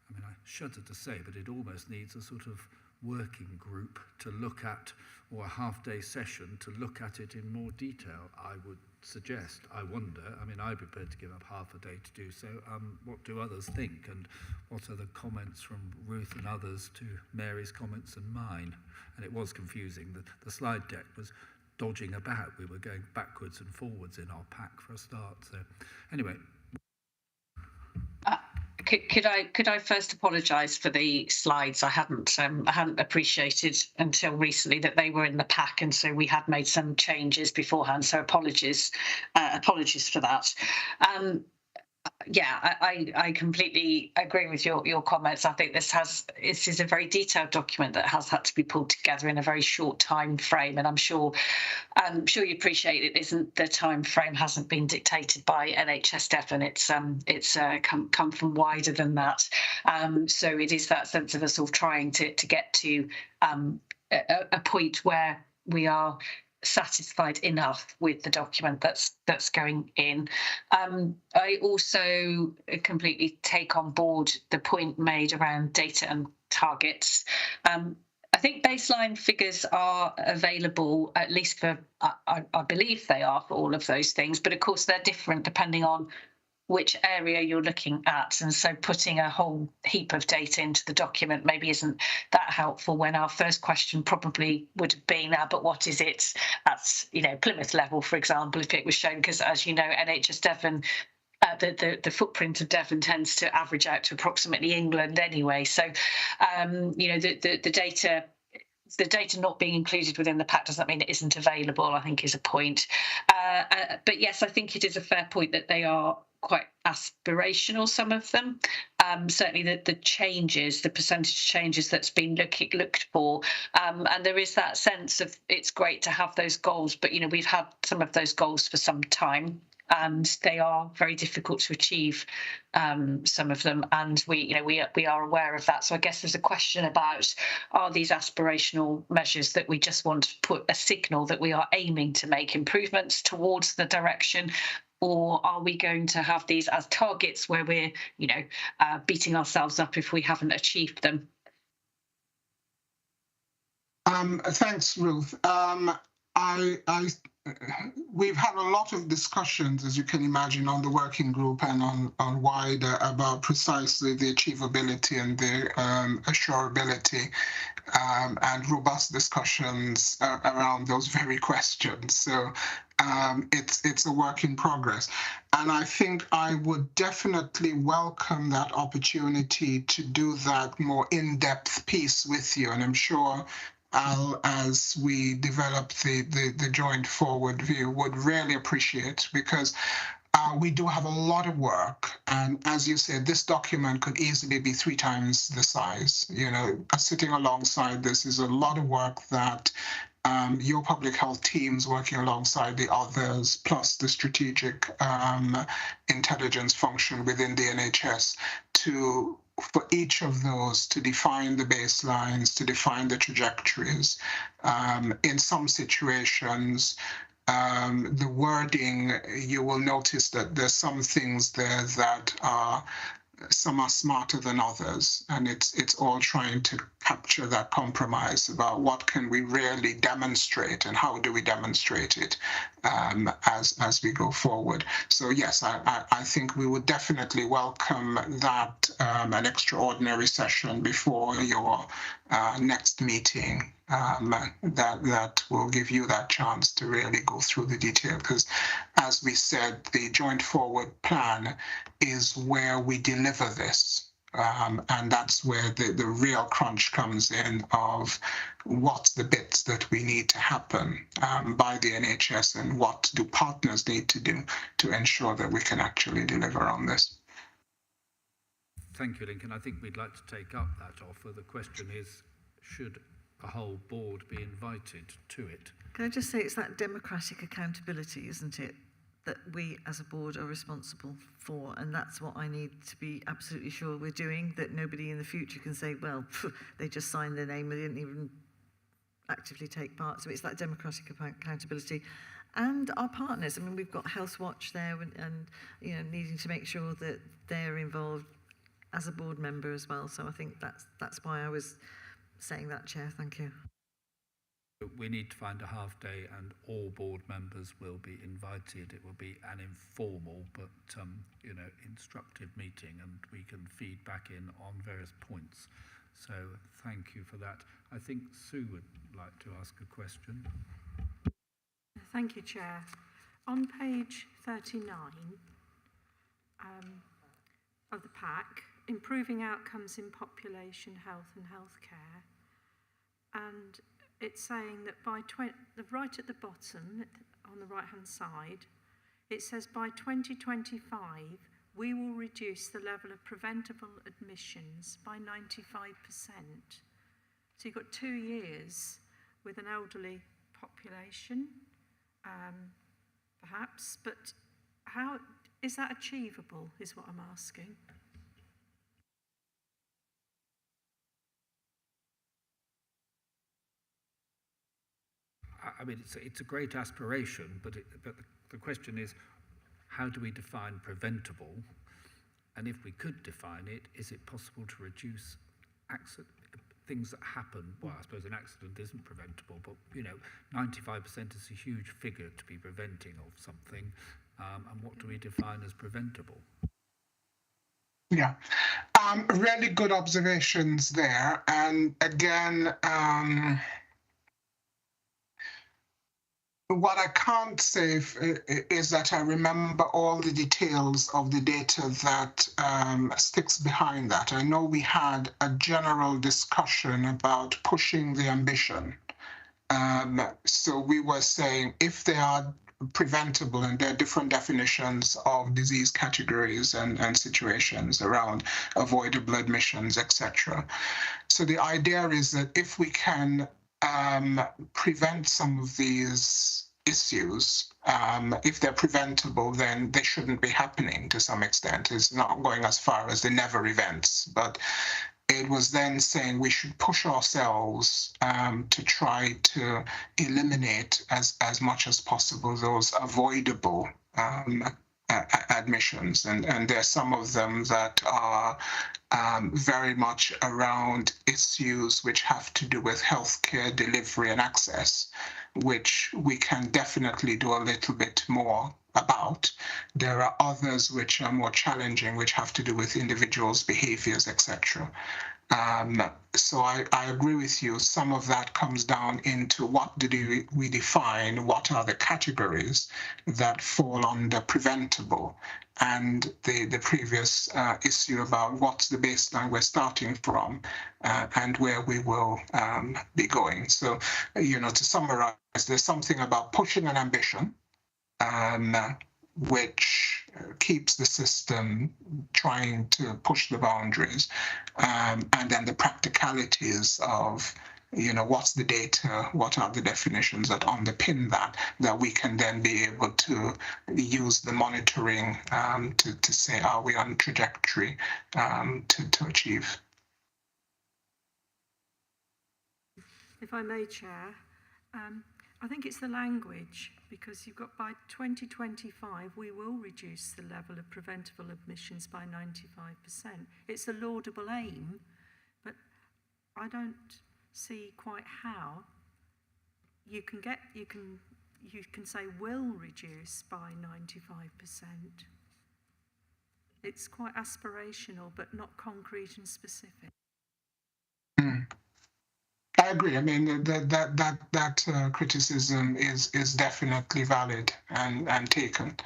I mean, I shudder to say, but it almost needs a sort of working group to look at, or a half-day session to look at it in more detail, I would suggest. I wonder, I mean, I'd be prepared to give up half a day to do so. What do others think, and what are the comments from Ruth and others to Mary's comments and mine? And it was confusing. The slide deck was dodging about. We were going backwards and forwards in our pack for a start. So anyway. Could I first apologise for the slides? I hadn't appreciated until recently that they were in the pack, and so we had made some changes beforehand. So apologies for that. Yeah, I completely agree with your comments. I think this is a very detailed document that has had to be pulled together in a very short time frame, and I'm sure you appreciate it isn't, the time frame hasn't been dictated by NHS Devon. It's come from wider than that. So it is that sense of us all trying to get to a point where we are satisfied enough with the document that's going in. I also completely take on board the point made around data and targets. I think baseline figures are available, at least for, I believe they are for all of those things, but of course they're different depending on which area you're looking at, and so putting a whole heap of data into the document maybe isn't that helpful, when our first question probably would have been, but what is it at, you know, Plymouth level, for example, if it was shown, because as you know, NHS Devon, the footprint of Devon tends to average out to approximately England anyway. So, you know, the data not being included within the pack doesn't mean it isn't available, I think is a point. But yes, I think it is a fair point that they are quite aspirational, some of them. Certainly the changes, the percentage changes that's been looked for. And there is that sense of it's great to have those goals, but, you know, we've had some of those goals for some time, and they are very difficult to achieve, some of them, and we are aware of that. So I guess there's a question about, are these aspirational measures that we just want to put a signal that we are aiming to make improvements towards the direction, or are we going to have these as targets where we're, you know, beating ourselves up if we haven't achieved them? Thanks, Ruth. We've had a lot of discussions, as you can imagine, on the working group and on wider about precisely the achievability and the assurability, and robust discussions around those very questions. So it's a work in progress. And I think I would definitely welcome that opportunity to do that more in-depth piece with you. And I'm sure Al, as we develop the joint forward view, would really appreciate, because we do have a lot of work. And as you said, this document could easily be 3 times the size. You know, sitting alongside this is a lot of work that your public health teams working alongside the others, plus the strategic intelligence function within the NHS, for each of those to define the baselines, to define the trajectories. In some situations, the wording, you will notice that there's some things there that some are smarter than others, and it's all trying to capture that compromise about what can we really demonstrate and how do we demonstrate it as we go forward. So yes, I think we would definitely welcome that, an extraordinary session before your next meeting, that will give you that chance to really go through the detail, because as we said, the joint forward plan is where we deliver this. And that's where the real crunch comes in of what's the bits that we need to happen by the NHS, and what do partners need to do to ensure that we can actually deliver on this. Thank you, Lincoln. I think we'd like to take up that offer. The question is, should the whole board be invited to it? Can I just say, it's that democratic accountability, isn't it? that we as a board are responsible for, and that's what I need to be absolutely sure we're doing, that nobody in the future can say, well, they just signed their name, they didn't even actively take part. So it's that democratic accountability. And our partners, I mean, we've got Health Watch there and you know, needing to make sure that they're involved as a board member as well. So I think that's why I was saying that, Chair. Thank you. We need to find a half day and all board members will be invited. It will be an informal but you know, instructive meeting, and we can feed back in on various points. So thank you for that. I think Sue would like to ask a question. Thank you, Chair. On page 39 of the pack, improving outcomes in population health and healthcare, and it's saying that by right at the bottom, on the right-hand side, it says by 2025, we will reduce the level of preventable admissions by 95%. So you've got 2 years with an elderly population, perhaps, but how is that achievable, is what I'm asking. I mean, it's a great aspiration, but the question is, how do we define preventable? And if we could define it, is it possible to reduce things that happen? Well, I suppose an accident isn't preventable, but you know, 95% is a huge figure to be preventing of something. And what do we define as preventable? Yeah, really good observations there. And again, what I can't say is that I remember all the details of the data that sticks behind that. I know we had a general discussion about pushing the ambition. So we were saying if they are preventable, and there are different definitions of disease categories and situations around avoidable admissions, etc. So the idea is that if we can prevent some of these issues, if they're preventable, then they shouldn't be happening to some extent. It's not going as far as the never events, but it was then saying we should push ourselves to try to eliminate as much as possible those avoidable admissions. And there are some of them that are very much around issues which have to do with healthcare delivery and access, which we can definitely do a little bit more about. There are others which are more challenging, which have to do with individuals' behaviors, etc. So I agree with you. Some of that comes down into what do we define, what are the categories that fall under preventable, and the previous issue about what's the baseline we're starting from and where we will be going. So, you know, to summarize, there's something about pushing an ambition, which keeps the system trying to push the boundaries, and then the practicalities of, you know, what's the data, what are the definitions that underpin that we can then be able to use the monitoring to say, are we on trajectory to achieve? If I may, Chair, I think it's the language, because you've got by 2025, we will reduce the level of preventable admissions by 95%. It's a laudable aim, but I don't see quite how you can say will reduce by 95%. It's quite aspirational, but not concrete and specific. I agree. I mean, that criticism is definitely valid and taken.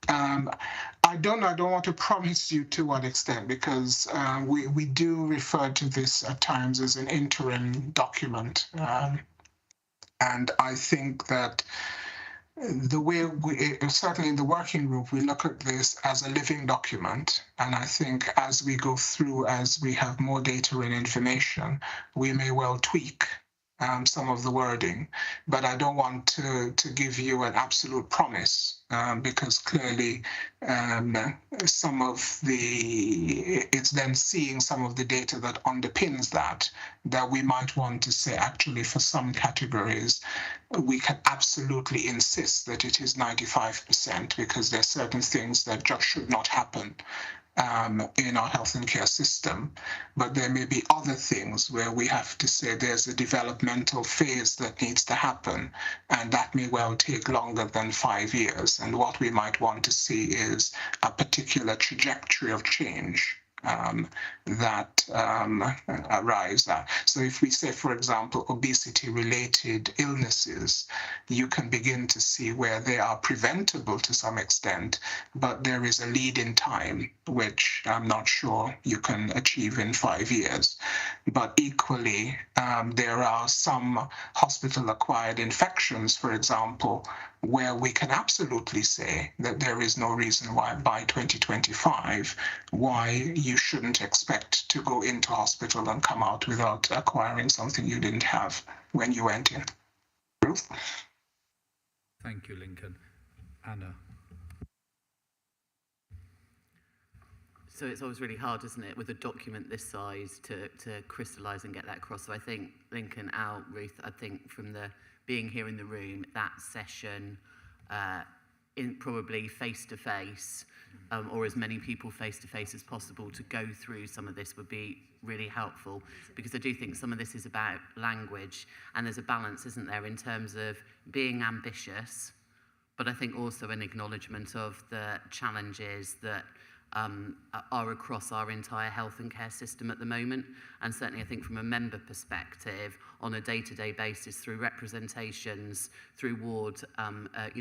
I don't want to promise you to what extent, because we do refer to this at times as an interim document, and I think that the way certainly in the working group, we look at this as a living document. And I think as we go through, as we have more data and information, we may well tweak some of the wording, but I don't want to give you an absolute promise because clearly some of it's then seeing some of the data that underpins that we might want to say actually for some categories we can absolutely insist that it is 95% because there are certain things that just should not happen in our health and care system, but there may be other things where we have to say there's a developmental phase that needs to happen, and that may well take longer than 5 years. And what we might want to see is a particular trajectory of change that arise. So if we say, for example, obesity-related illnesses, you can begin to see where they are preventable to some extent, but there is a lead in time, which I'm not sure you can achieve in 5 years. But equally, there are some hospital-acquired infections, for example, where we can absolutely say that there is no reason why by 2025, why you shouldn't expect to go into hospital and come out without acquiring something you didn't have when you went in. Ruth? Thank you, Lincoln. Anna. So it's always really hard, isn't it, with a document this size to crystallise and get that across. So I think Lincoln, Al, Ruth, I think from the being here in the room, that session in probably face-to-face or as many people face-to-face as possible to go through some of this would be really helpful, because I do think some of this is about language, and there's a balance, isn't there, in terms of being ambitious, but I think also an acknowledgement of the challenges that are across our entire health and care system at the moment. And certainly I think from a member perspective, on a day-to-day basis, through representations, through ward,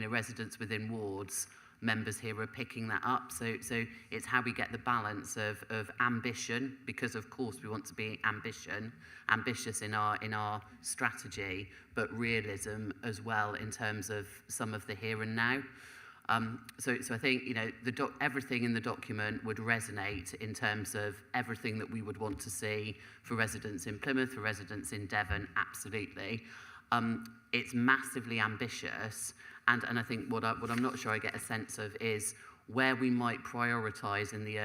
residents within wards, members here are picking that up. So it's how we get the balance of ambition, because of course we want to be ambitious in our strategy, but realism as well in terms of some of the here and now. So I think, everything in the document would resonate in terms of everything that we would want to see for residents in Plymouth, for residents in Devon, absolutely. It's massively ambitious, and I think what I'm not sure I get a sense of is where we might prioritise in the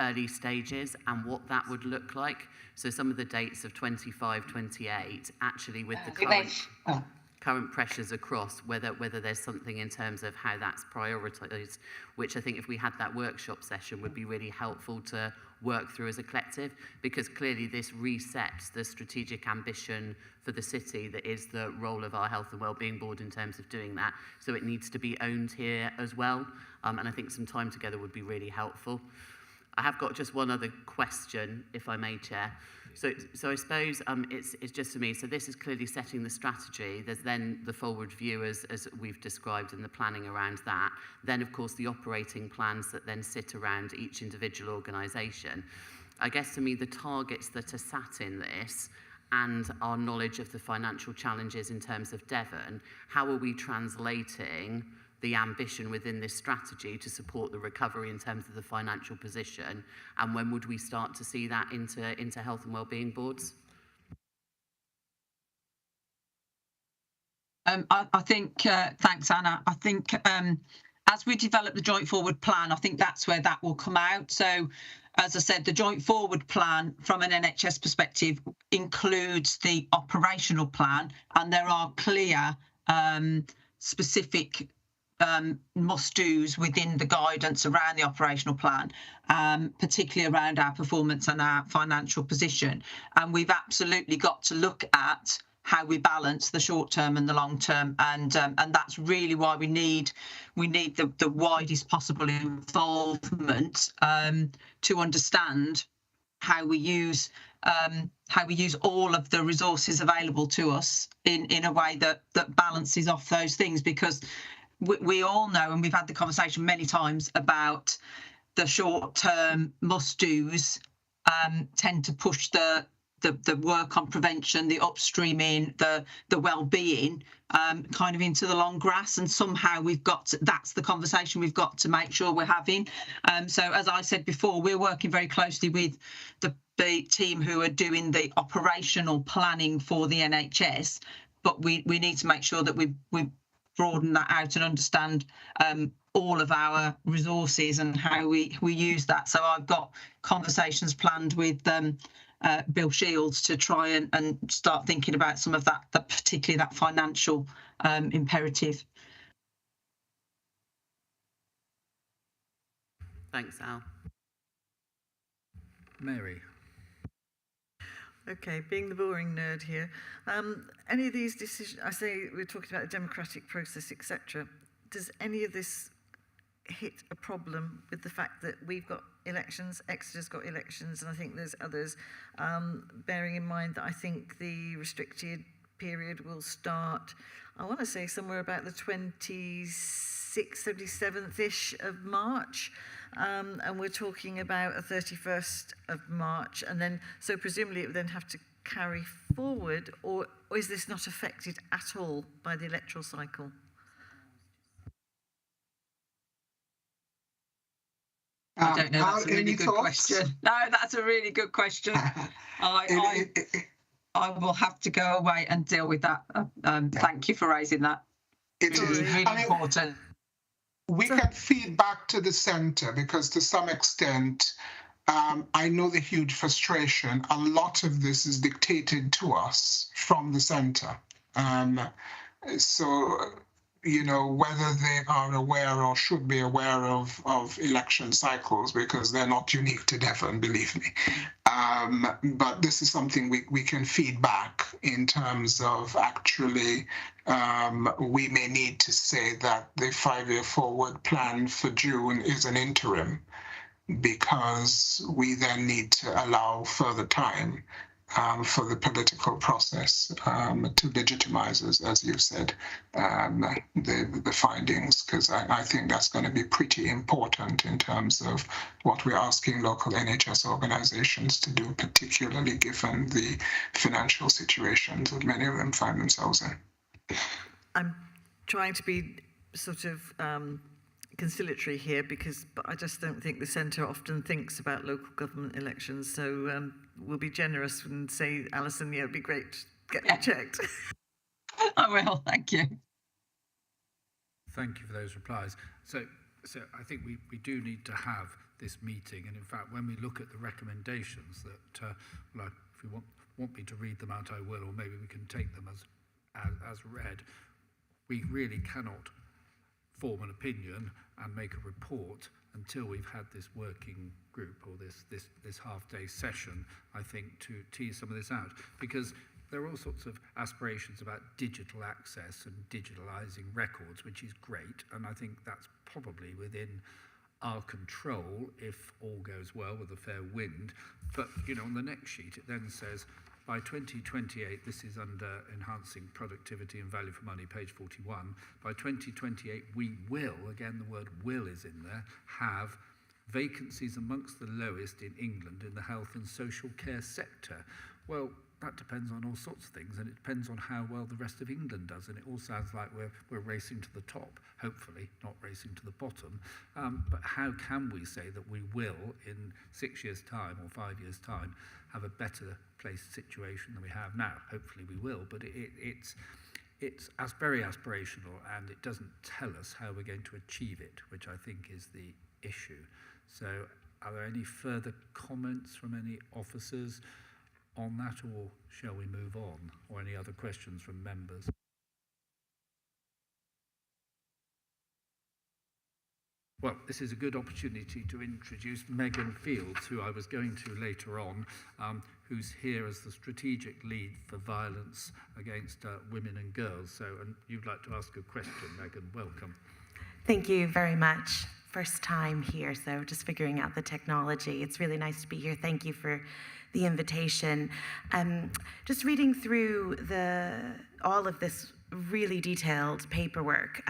early stages and what that would look like. So some of the dates of 25, 28, actually with the current pressures across, whether there's something in terms of how that's prioritised, which I think if we had that workshop session would be really helpful to work through as a collective, because clearly this resets the strategic ambition for the city that is the role of our Health and Wellbeing Board in terms of doing that. So it needs to be owned here as well, and I think some time together would be really helpful. I have got just one other question, if I may, Chair. So I suppose it's just for me. So this is clearly setting the strategy. There's then the forward view as we've described and the planning around that. Then, of course, the operating plans that then sit around each individual organisation. I guess to me, the targets that are sat in this and our knowledge of the financial challenges in terms of Devon, how are we translating the ambition within this strategy to support the recovery in terms of the financial position, and when would we start to see that into health and wellbeing boards? I think, thanks, Anna. I think as we develop the joint forward plan, I think that's where that will come out. So, as I said, the joint forward plan from an NHS perspective includes the operational plan, and there are clear specific must-dos within the guidance around the operational plan, particularly around our performance and our financial position. And we've absolutely got to look at how we balance the short term and the long term, and that's really why we need the widest possible involvement to understand how we use all of the resources available to us in a way that balances off those things, because we all know, and we've had the conversation many times about the short-term must-dos tend to push the work on prevention, the upstreaming, the well-being kind of into the long grass, and somehow that's the conversation we've got to make sure we're having. So as I said before, we're working very closely with the the team who are doing the operational planning for the NHS, but we need to make sure that we broaden that out and understand all of our resources and how we use that. So I've got conversations planned with Bill Shields to try and start thinking about some of that particularly that financial imperative. Thanks, Al. Mary. Okay, being the boring nerd here, any of these decisions, I say we're talking about a democratic process, etc. Does any of this hit a problem with the fact that we've got elections, Exeter's got elections, and I think there's others, bearing in mind that I think the restricted period will start, I want to say somewhere about the 26th, 27th-ish of March, and we're talking about a 31st of March, and then, so presumably it would then have to carry forward, or is this not affected at all by the electoral cycle? I don't know, that's a really good question. No, that's a really good question. I will have to go away and deal with that. Thank you for raising that. It is really important. We can feed back to the centre because to some extent, I know the huge frustration. A lot of this is dictated to us from the centre. So, you know, whether they are aware or should be aware of election cycles, because they're not unique to Devon, believe me. But this is something we can feed back in terms of actually, we may need to say that the 5-year forward plan for June is an interim, because we then need to allow further time for the political process to legitimize, as you said, the findings, because I think that's going to be pretty important in terms of what we're asking local NHS organizations to do, particularly given the financial situations that many of them find themselves in. I'm trying to be sort of conciliatory here, but I just don't think the centre often thinks about local government elections, so we'll be generous and say, Alison, yeah, it'd be great to get them checked. I will, thank you. Thank you for those replies. So I think we do need to have this meeting, and in fact, when we look at the recommendations that, well, if you want me to read them out, I will, or maybe we can take them as read. We really cannot form an opinion and make a report until we've had this working group or this half-day session, I think, to tease some of this out. Because there are all sorts of aspirations about digital access and digitalising records, which is great, and I think that's probably within our control if all goes well with a fair wind. But, you know, on the next sheet, it then says, by 2028, this is under enhancing productivity and value for money, page 41. By 2028, we will, again, the word will is in there, have vacancies amongst the lowest in England in the health and social care sector. Well, that depends on all sorts of things, and it depends on how well the rest of England does, and it all sounds like we're racing to the top, hopefully, not racing to the bottom. But how can we say that we will, in 6 years' time or 5 years' time, have a better placed situation than we have now? Hopefully we will, but it's very aspirational, and it doesn't tell us how we're going to achieve it, which I think is the issue. So are there any further comments from any officers on that, or shall we move on, or any other questions from members? Well, this is a good opportunity to introduce Megan Fields, who I was going to later on, who's here as the strategic lead for violence against women and girls. So, and you'd like to ask a question, Megan, welcome. Thank you very much. First time here, so just figuring out the technology. It's really nice to be here. Thank you for the invitation. Just reading through all of this really detailed paperwork,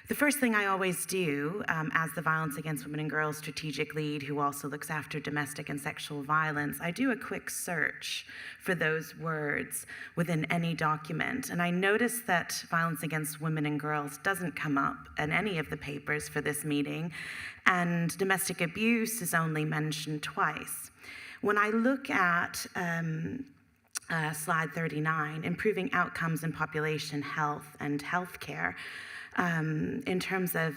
the first thing I always do as the Violence Against Women and Girls strategic lead, who also looks after domestic and sexual violence, I do a quick search for those words within any document. And I notice that violence against women and girls doesn't come up in any of the papers for this meeting, and domestic abuse is only mentioned twice. When I look at slide 39, improving outcomes in population health and healthcare, in terms of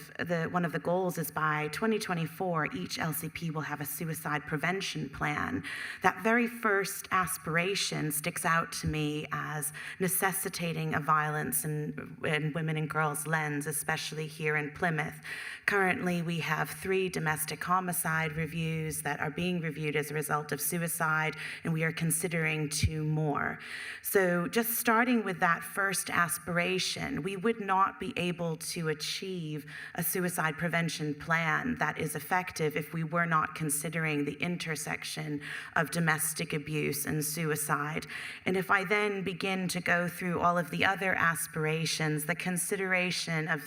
one of the goals is by 2024, each LCP will have a suicide prevention plan. That very first aspiration sticks out to me as necessitating a violence in women and girls lens, especially here in Plymouth. Currently, we have 3 domestic homicide reviews that are being reviewed as a result of suicide, and we are considering 2 more. So just starting with that first aspiration, we would not be able to achieve a suicide prevention plan that is effective if we were not considering the intersection of domestic abuse and suicide. And if I then begin to go through all of the other aspirations, the consideration of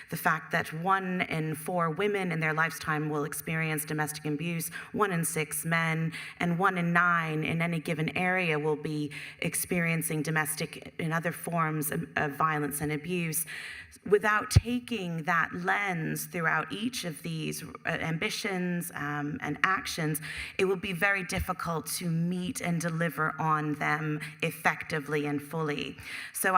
the fact that 1 in 4 women in their lifetime will experience domestic abuse, 1 in 6 men, and 1 in 9 in any given area will be experiencing domestic and other forms of violence and abuse. Without taking that lens throughout each of these ambitions and actions, it will be very difficult to meet and deliver on them effectively and fully. So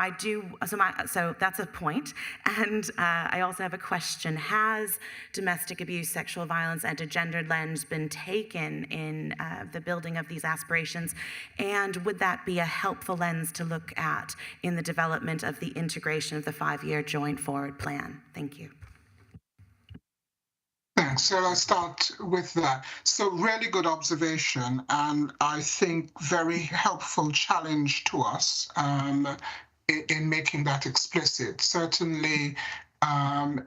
so that's a point. And I also have a question. Has domestic abuse, sexual violence, and a gendered lens been taken in the building of these aspirations? And would that be a helpful lens to look at in the development of the integration of the 5-year joint forward plan? Thank you. Thanks. So I'll start with that. So really good observation, and I think very helpful challenge to us in making that explicit. Certainly,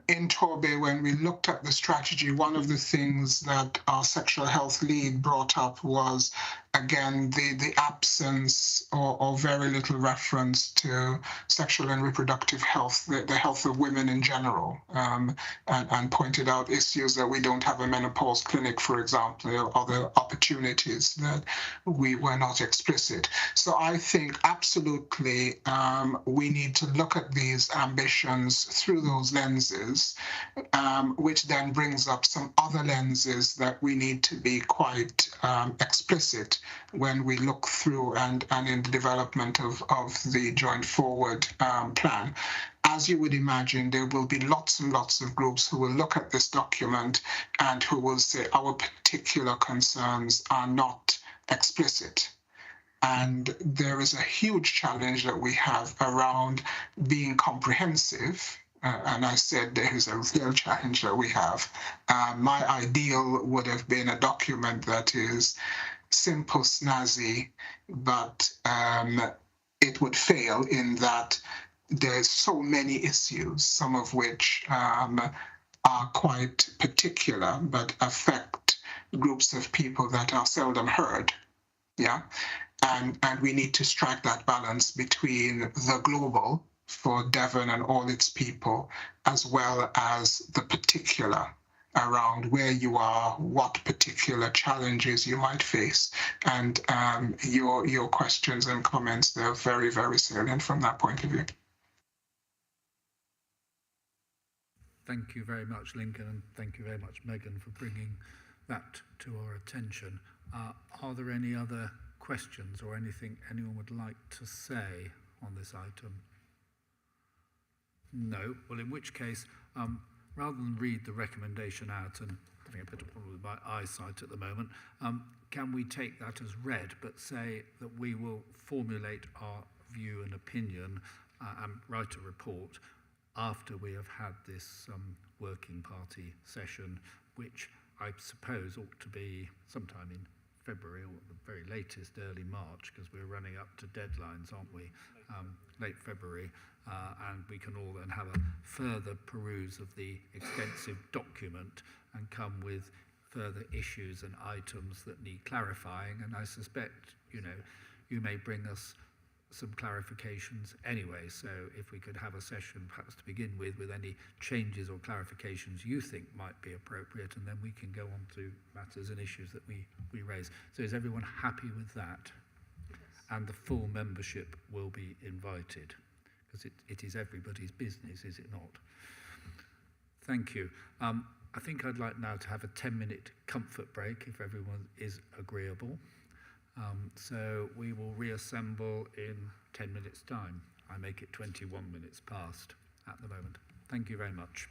in Torbay, when we looked at the strategy, one of the things that our sexual health lead brought up was, again, the absence or very little reference to sexual and reproductive health, the health of women in general, and pointed out issues that we don't have a menopause clinic, for example, or other opportunities that we were not explicit. So I think absolutely we need to look at these ambitions through those lenses, which then brings up some other lenses that we need to be quite explicit when we look through and in the development of the joint forward plan. As you would imagine, there will be lots and lots of groups who will look at this document and who will say our particular concerns are not explicit. And there is a huge challenge that we have around being comprehensive. And I said there is a real challenge that we have. My ideal would have been a document that is simple, snazzy, but it would fail in that there's so many issues, some of which are quite particular, but affect groups of people that are seldom heard. Yeah. And we need to strike that balance between the global for Devon and all its people, as well as the particular around where you are, what particular challenges you might face. And your questions and comments, they're very, very salient from that point of view. Thank you very much, Lincoln, and thank you very much, Megan, for bringing that to our attention. Are there any other questions or anything anyone would like to say on this item? No. Well, in which case, rather than read the recommendation out, and having a bit of problem with my eyesight at the moment, can we take that as read, but say that we will formulate our view and opinion and write a report after we have had this working party session, which I suppose ought to be sometime in February or at the very latest early March, because we're running up to deadlines, aren't we? Late February, and we can all then have a further peruse of the extensive document and come with further issues and items that need clarifying. And I suspect, you may bring us some clarifications anyway. So if we could have a session perhaps to begin with any changes or clarifications you think might be appropriate, and then we can go on to matters and issues that we raise. So is everyone happy with that? Yes. And the full membership will be invited, because it is everybody's business, is it not? Thank you. I think I'd like now to have a 10-minute comfort break, if everyone is agreeable. So we will reassemble in 10 minutes' time. I make it 21 minutes past at the moment. Thank you very much.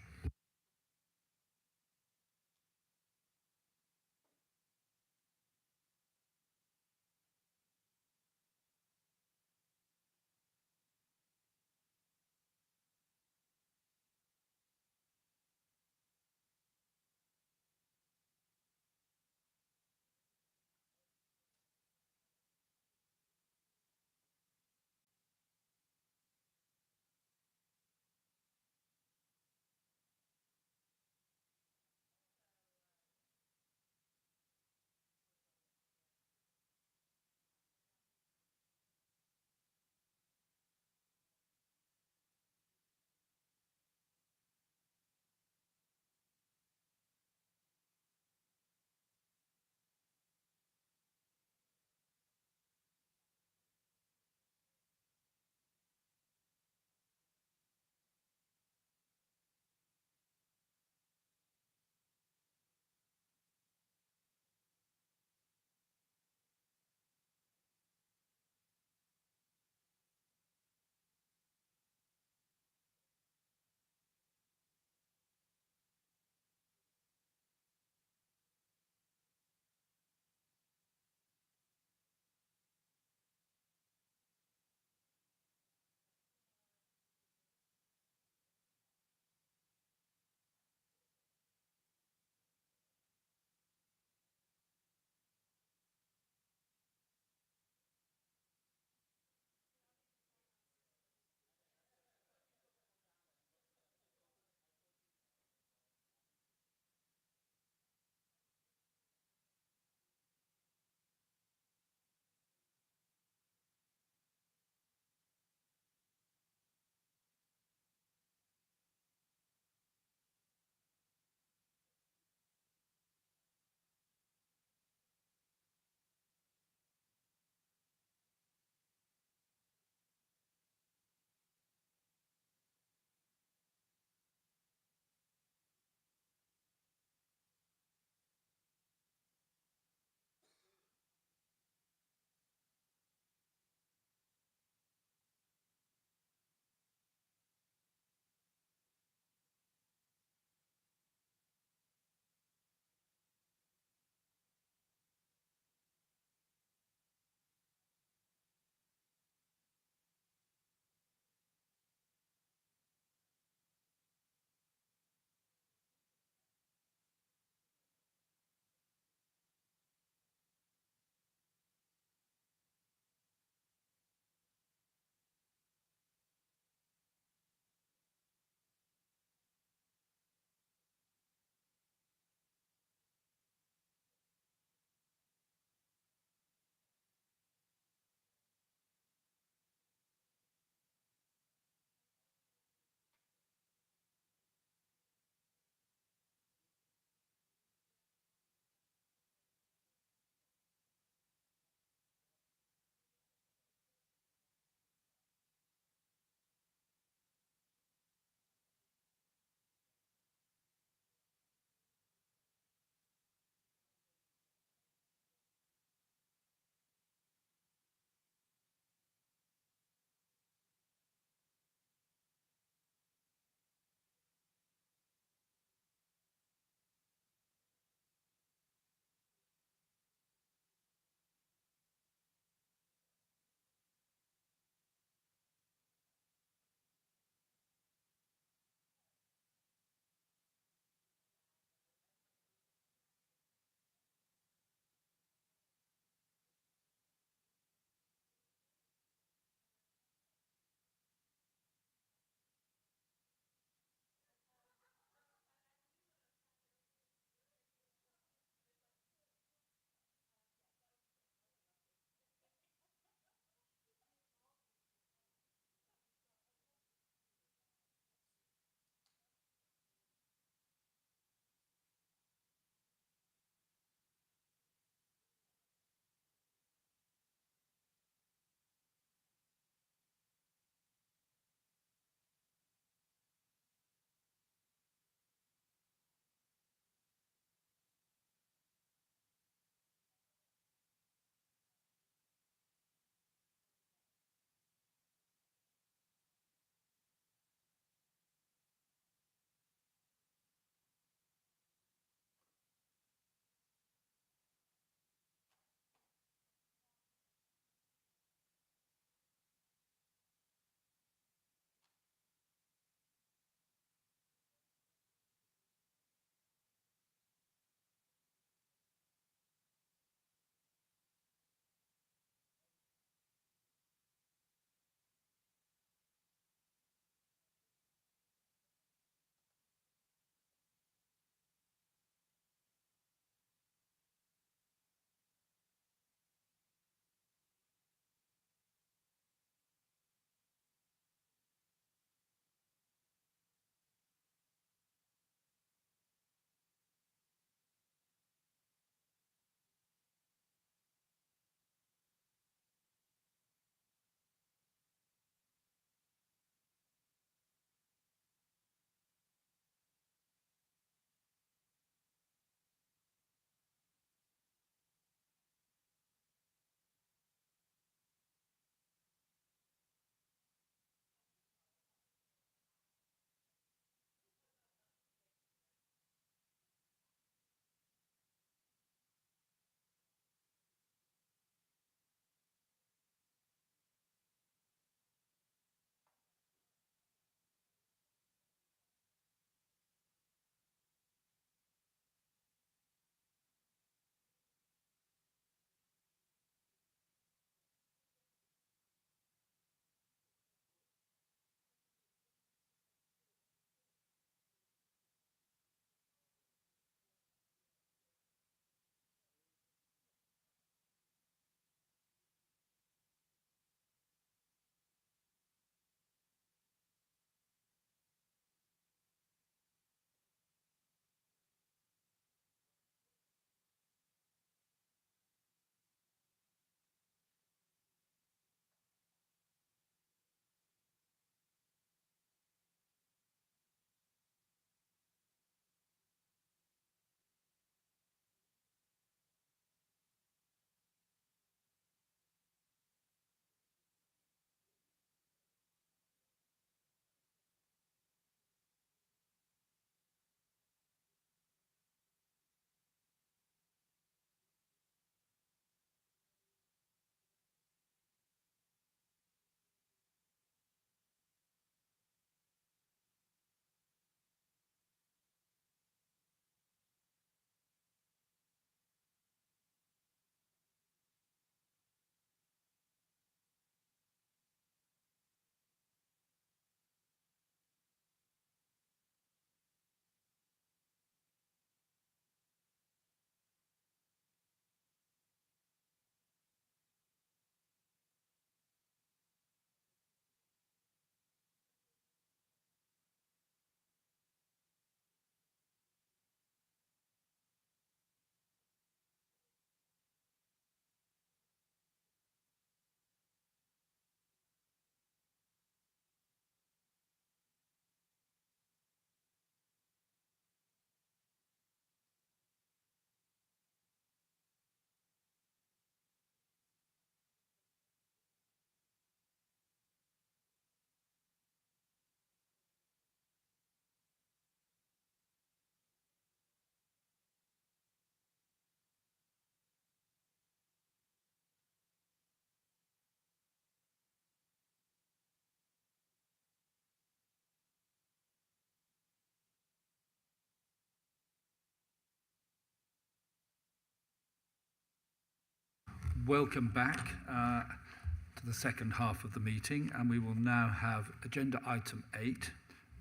welcome back to the second half of the meeting, and we will now have agenda item 8,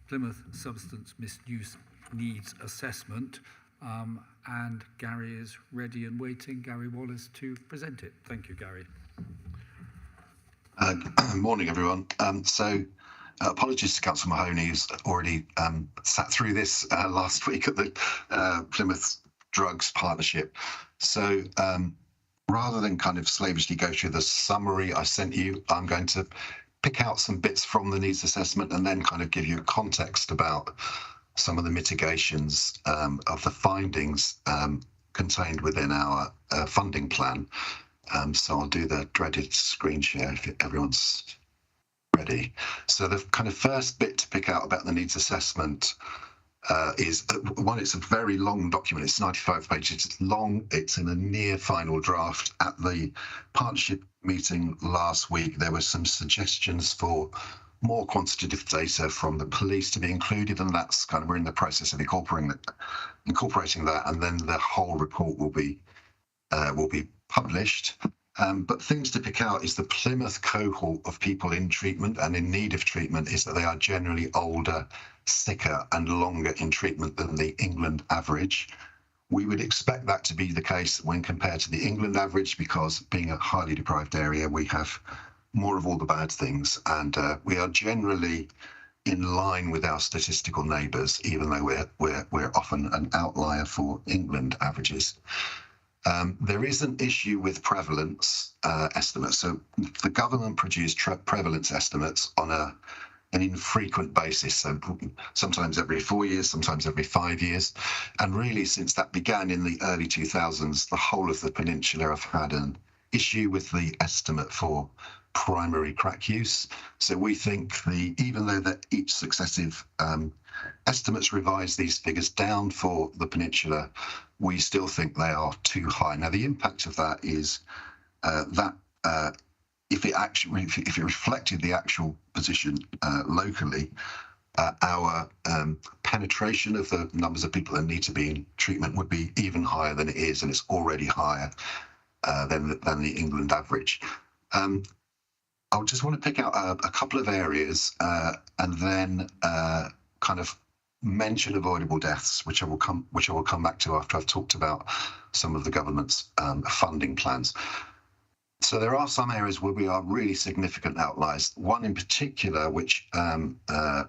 Plymouth Substance Misuse Needs Assessment, and Gary is ready and waiting, Gary Wallace, to present it. Thank you, Gary. Morning, everyone. Apologies to Councillor Mahoney, who's already sat through this last week at the Plymouth Drugs Partnership. So rather than kind of slavishly go through the summary I sent you, I'm going to pick out some bits from the needs assessment and then kind of give you context about some of the mitigations of the findings contained within our funding plan. So I'll do the dreaded screen share if everyone's ready. So the kind of first bit to pick out about the needs assessment is one, it's a very long document. It's 95 pages. It's long. It's in a near final draft. At the partnership meeting last week, there were some suggestions for more quantitative data from the police to be included, and that's kind of, we're in the process of incorporating that, and then the whole report will be published. But things to pick out is the Plymouth cohort of people in treatment and in need of treatment is that they are generally older, sicker and longer in treatment than the England average. We would expect that to be the case when compared to the England average, because being a highly deprived area, we have more of all the bad things, and we are generally in line with our statistical neighbours, even though we're often an outlier for England averages. There is an issue with prevalence estimates. So the government produced prevalence estimates on an infrequent basis. So sometimes every 4 years, sometimes every 5 years. And really, since that began in the early 2000s, the whole of the peninsula have had an issue with the estimate for primary crack use. So we think even though that each successive estimates revise these figures down for the peninsula, we still think they are too high. Now, the impact of that is that if it reflected the actual position locally, our penetration of the numbers of people that need to be in treatment would be even higher than it is, and it's already higher than the England average. I just want to pick out a couple of areas and then kind of mention avoidable deaths, which I will come back to after I've talked about some of the government's funding plans. So there are some areas where we are really significant outliers. One in particular, which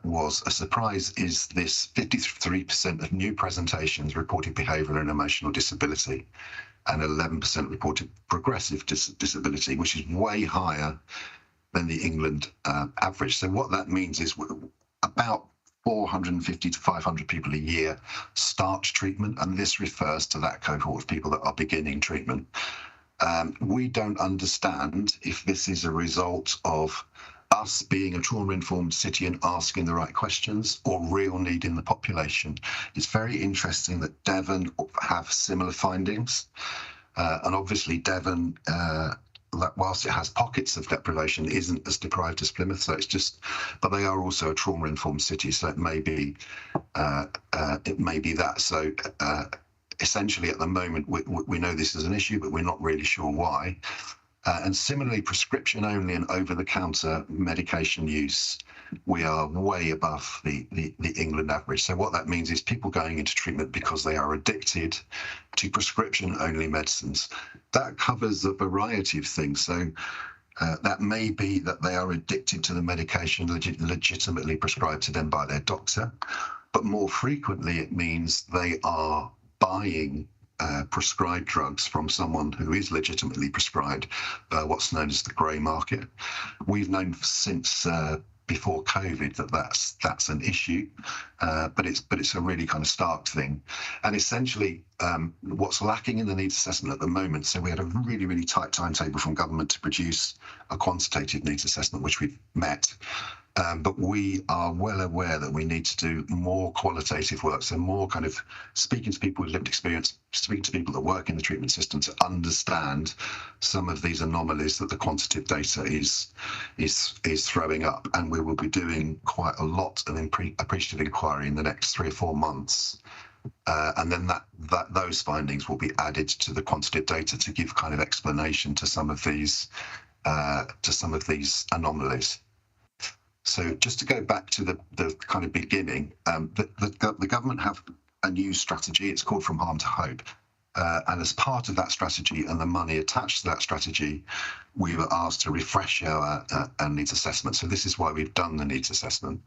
was a surprise, is this 53% of new presentations reported behavioural and emotional disability, and 11% reported progressive disability, which is way higher than the England average. So what that means is about 450 to 500 people a year start treatment, and this refers to that cohort of people that are beginning treatment. We don't understand if this is a result of us being a trauma-informed city and asking the right questions, or real need in the population. It's very interesting that Devon have similar findings, and obviously Devon, whilst it has pockets of deprivation, isn't as deprived as Plymouth. So it's just, but they are also a trauma-informed city, so it may be that. So essentially, at the moment, we know this is an issue, but we're not really sure why. And similarly, prescription only and over-the-counter medication use, we are way above the England average. So what that means is people going into treatment because they are addicted to prescription only medicines. That covers a variety of things. So that may be that they are addicted to the medication legitimately prescribed to them by their doctor, but more frequently it means they are buying prescribed drugs from someone who is legitimately prescribed, what's known as the grey market. We've known since before COVID that that's an issue, but it's a really kind of stark thing. And essentially, what's lacking in the needs assessment at the moment, so we had a really, really tight timetable from government to produce a quantitative needs assessment, which we've met. But we are well aware that we need to do more qualitative work, so more kind of speaking to people with lived experience, speaking to people that work in the treatment system to understand some of these anomalies that the quantitative data is throwing up. And we will be doing quite a lot of appreciative inquiry in the next 3 or 4 months And then those findings will be added to the quantitative data to give kind of explanation to some of these anomalies. So just to go back to the kind of beginning, the government have a new strategy. It's called From Harm to Hope. And as part of that strategy and the money attached to that strategy, we were asked to refresh our needs assessment. So this is why we've done the needs assessment.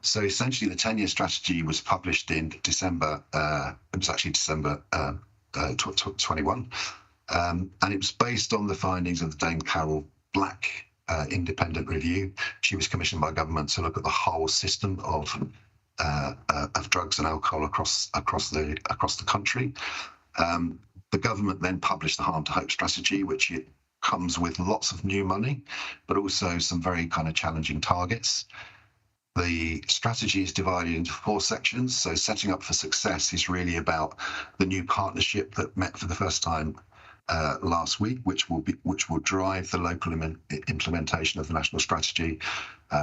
So essentially the 10-year strategy was published in December, it was actually December 21. And it was based on the findings of the Dame Carol Black independent review. She was commissioned by government to look at the whole system of drugs and alcohol across the country. The government then published the Harm to Hope strategy, which it comes with lots of new money, but also some very kind of challenging targets. The strategy is divided into 4 sections. So setting up for success is really about the new partnership that met for the first time last week, which will drive the local implementation of the national strategy,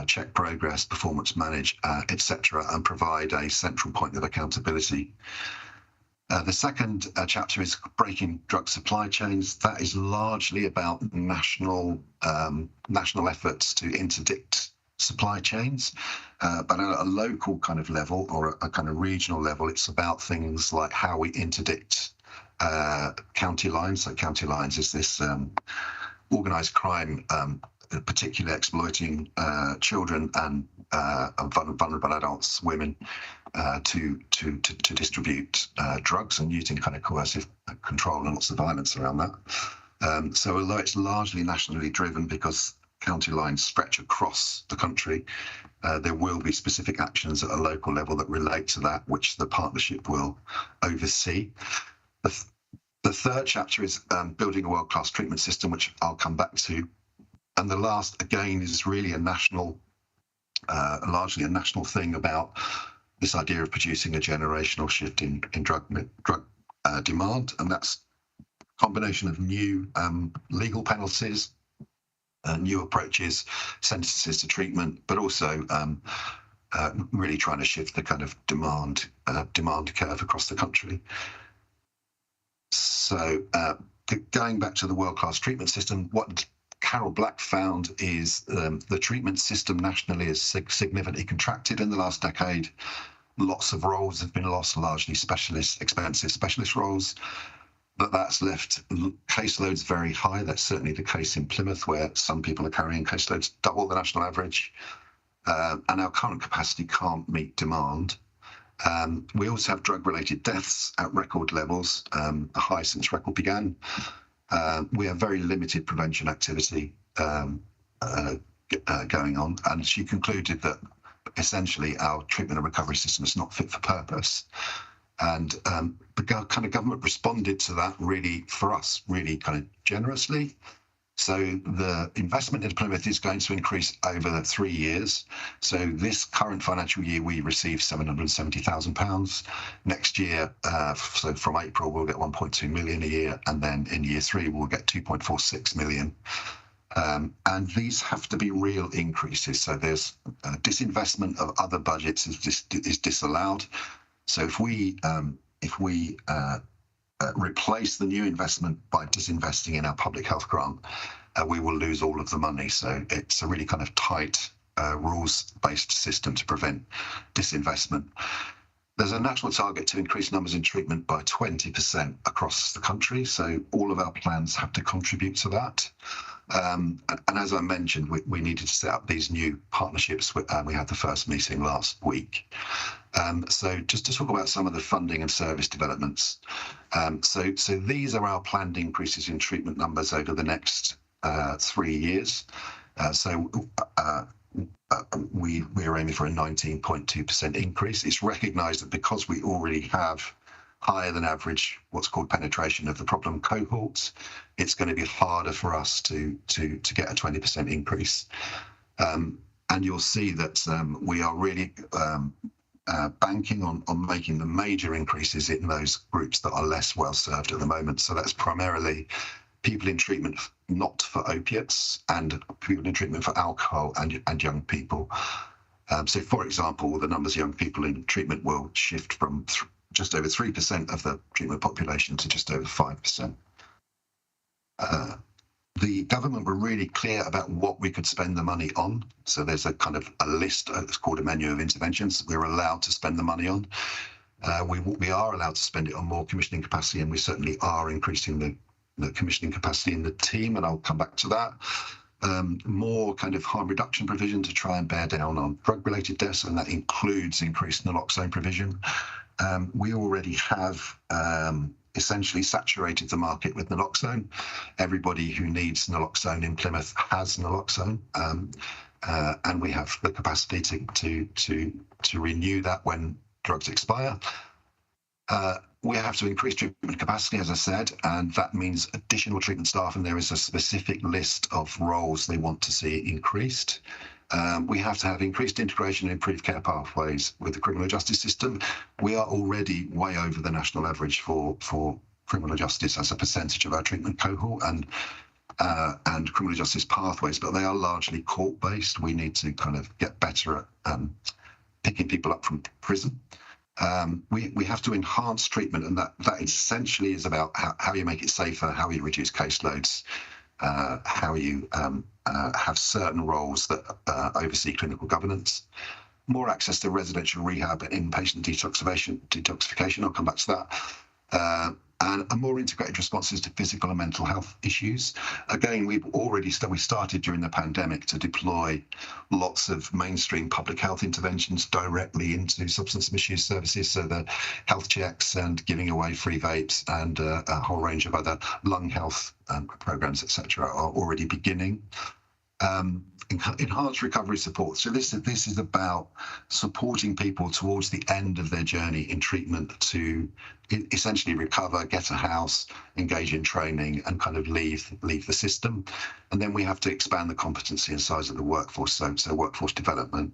check progress, performance manage, etc., and provide a central point of accountability. The second chapter is breaking drug supply chains. That is largely about national efforts to interdict supply chains, but at a local kind of level or a kind of regional level, it's about things like how we interdict county lines. So county lines is this organised crime, particularly exploiting children and vulnerable adults, women, to distribute drugs and using kind of coercive control and lots of violence around that. So although it's largely nationally driven because county lines stretch across the country, there will be specific actions at a local level that relate to that, which the partnership will oversee. The third chapter is building a world-class treatment system, which I'll come back to. And the last, again, is really a national, largely a national thing about this idea of producing a generational shift in drug demand. And that's a combination of new legal penalties, new approaches, sentences to treatment, but also really trying to shift the kind of demand curve across the country. So going back to the world-class treatment system, what Carol Black found is the treatment system nationally is significantly contracted in the last decade. Lots of roles have been lost, largely expensive specialist roles. But that's left caseloads very high. That's certainly the case in Plymouth, where some people are carrying caseloads double the national average. And our current capacity can't meet demand. We also have drug-related deaths at record levels, the highest since record began. We have very limited prevention activity going on. And she concluded that essentially our treatment and recovery system is not fit for purpose. And the kind of government responded to that really, for us, really kind of generously. So the investment in Plymouth is going to increase over 3 years. So this current financial year, we received £770,000. Next year, so from April, we'll get 1.2 million a year. And then in year 3, we'll get 2.46 million. And these have to be real increases. So there's disinvestment of other budgets is disallowed. So if we replace the new investment by disinvesting in our public health grant, we will lose all of the money. So it's a really kind of tight rules-based system to prevent disinvestment. There's a national target to increase numbers in treatment by 20% across the country. So all of our plans have to contribute to that. And as I mentioned, we needed to set up these new partnerships. We had the first meeting last week. So just to talk about some of the funding and service developments. So these are our planned increases in treatment numbers over the next 3 years. We're aiming for a 19.2% increase. It's recognised that because we already have higher than average what's called penetration of the problem cohorts, it's going to be harder for us to get a 20% increase. And you'll see that we are really banking on making the major increases in those groups that are less well served at the moment. So that's primarily people in treatment not for opiates and people in treatment for alcohol and young people. So, for example, the numbers of young people in treatment will shift from just over 3% of the treatment population to just over 5%. The government were really clear about what we could spend the money on. So there's a kind of a list, it's called a menu of interventions we're allowed to spend the money on. We are allowed to spend it on more commissioning capacity, and we certainly are increasing the commissioning capacity in the team, and I'll come back to that. More kind of harm reduction provision to try and bear down on drug-related deaths, and that includes increased naloxone provision. We already have essentially saturated the market with naloxone. Everybody who needs naloxone in Plymouth has naloxone, and we have the capacity to renew that when drugs expire. We have to increase treatment capacity, as I said, and that means additional treatment staff, and there is a specific list of roles they want to see increased. We have to have increased integration and improved care pathways with the criminal justice system. We are already way over the national average for criminal justice as a percentage of our treatment cohort and criminal justice pathways, but they are largely court-based. We need to kind of get better at picking people up from prison. We have to enhance treatment, and that essentially is about how you make it safer, how you reduce caseloads, how you have certain roles that oversee clinical governance, more access to residential rehab and inpatient detoxification, I'll come back to that, and more integrated responses to physical and mental health issues. Again, we started during the pandemic to deploy lots of mainstream public health interventions directly into substance misuse services. So the health checks and giving away free vapes and a whole range of other lung health programs, etc., are already beginning. Enhanced recovery support. So this is about supporting people towards the end of their journey in treatment to essentially recover, get a house, engage in training, and kind of leave the system. And then we have to expand the competency and size of the workforce, so workforce development.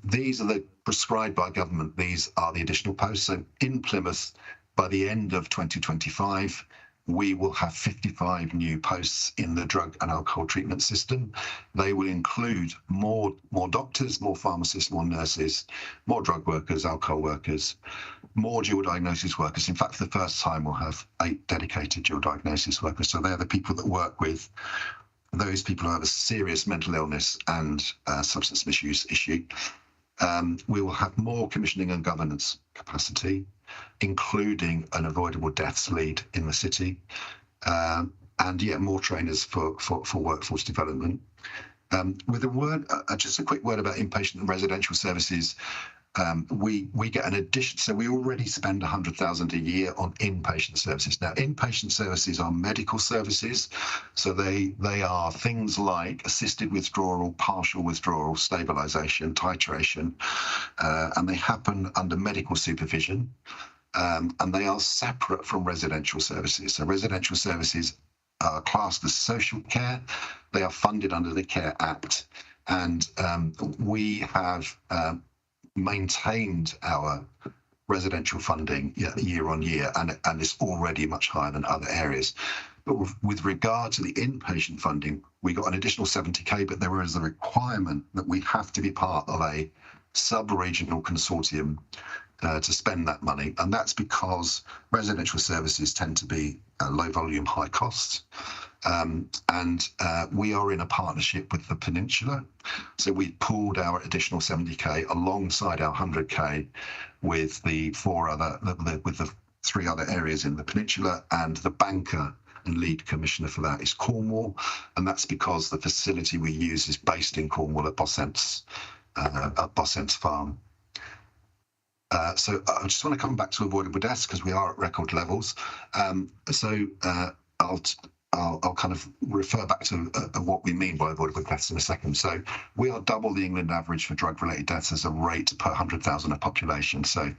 These are prescribed by government. These are the additional posts. So in Plymouth, by the end of 2025, we will have 55 new posts in the drug and alcohol treatment system. They will include more doctors, more pharmacists, more nurses, more drug workers, alcohol workers, more dual diagnosis workers. In fact, for the first time, we'll have 8 dedicated dual diagnosis workers. So they're the people that work with those people who have a serious mental illness and substance misuse issue. We will have more commissioning and governance capacity, including an avoidable deaths lead in the city, and yet more trainers for workforce development. With a word, just a quick word about inpatient and residential services. We get an addition, so we already spend £100,000 a year on inpatient services. Now, inpatient services are medical services, so they are things like assisted withdrawal, partial withdrawal, stabilisation, titration, and they happen under medical supervision, and they are separate from residential services. So residential services are classed as social care. They are funded under the Care Act, and we have maintained our residential funding year on year, and it's already much higher than other areas. But with regard to the inpatient funding, we got an additional 70k, but there is a requirement that we have to be part of a sub-regional consortium to spend that money, and that's because residential services tend to be low volume, high costs. And we are in a partnership with the Peninsula. So we pooled our additional 70k alongside our 100k with the 3 other areas in the Peninsula, and the banker and lead commissioner for that is Cornwall, and that's because the facility we use is based in Cornwall at Bossent's farm. So I just want to come back to avoidable deaths because we are at record levels. I'll kind of refer back to what we mean by avoidable deaths in a second. So we are double the England average for drug-related deaths as a rate per 100,000 of population. So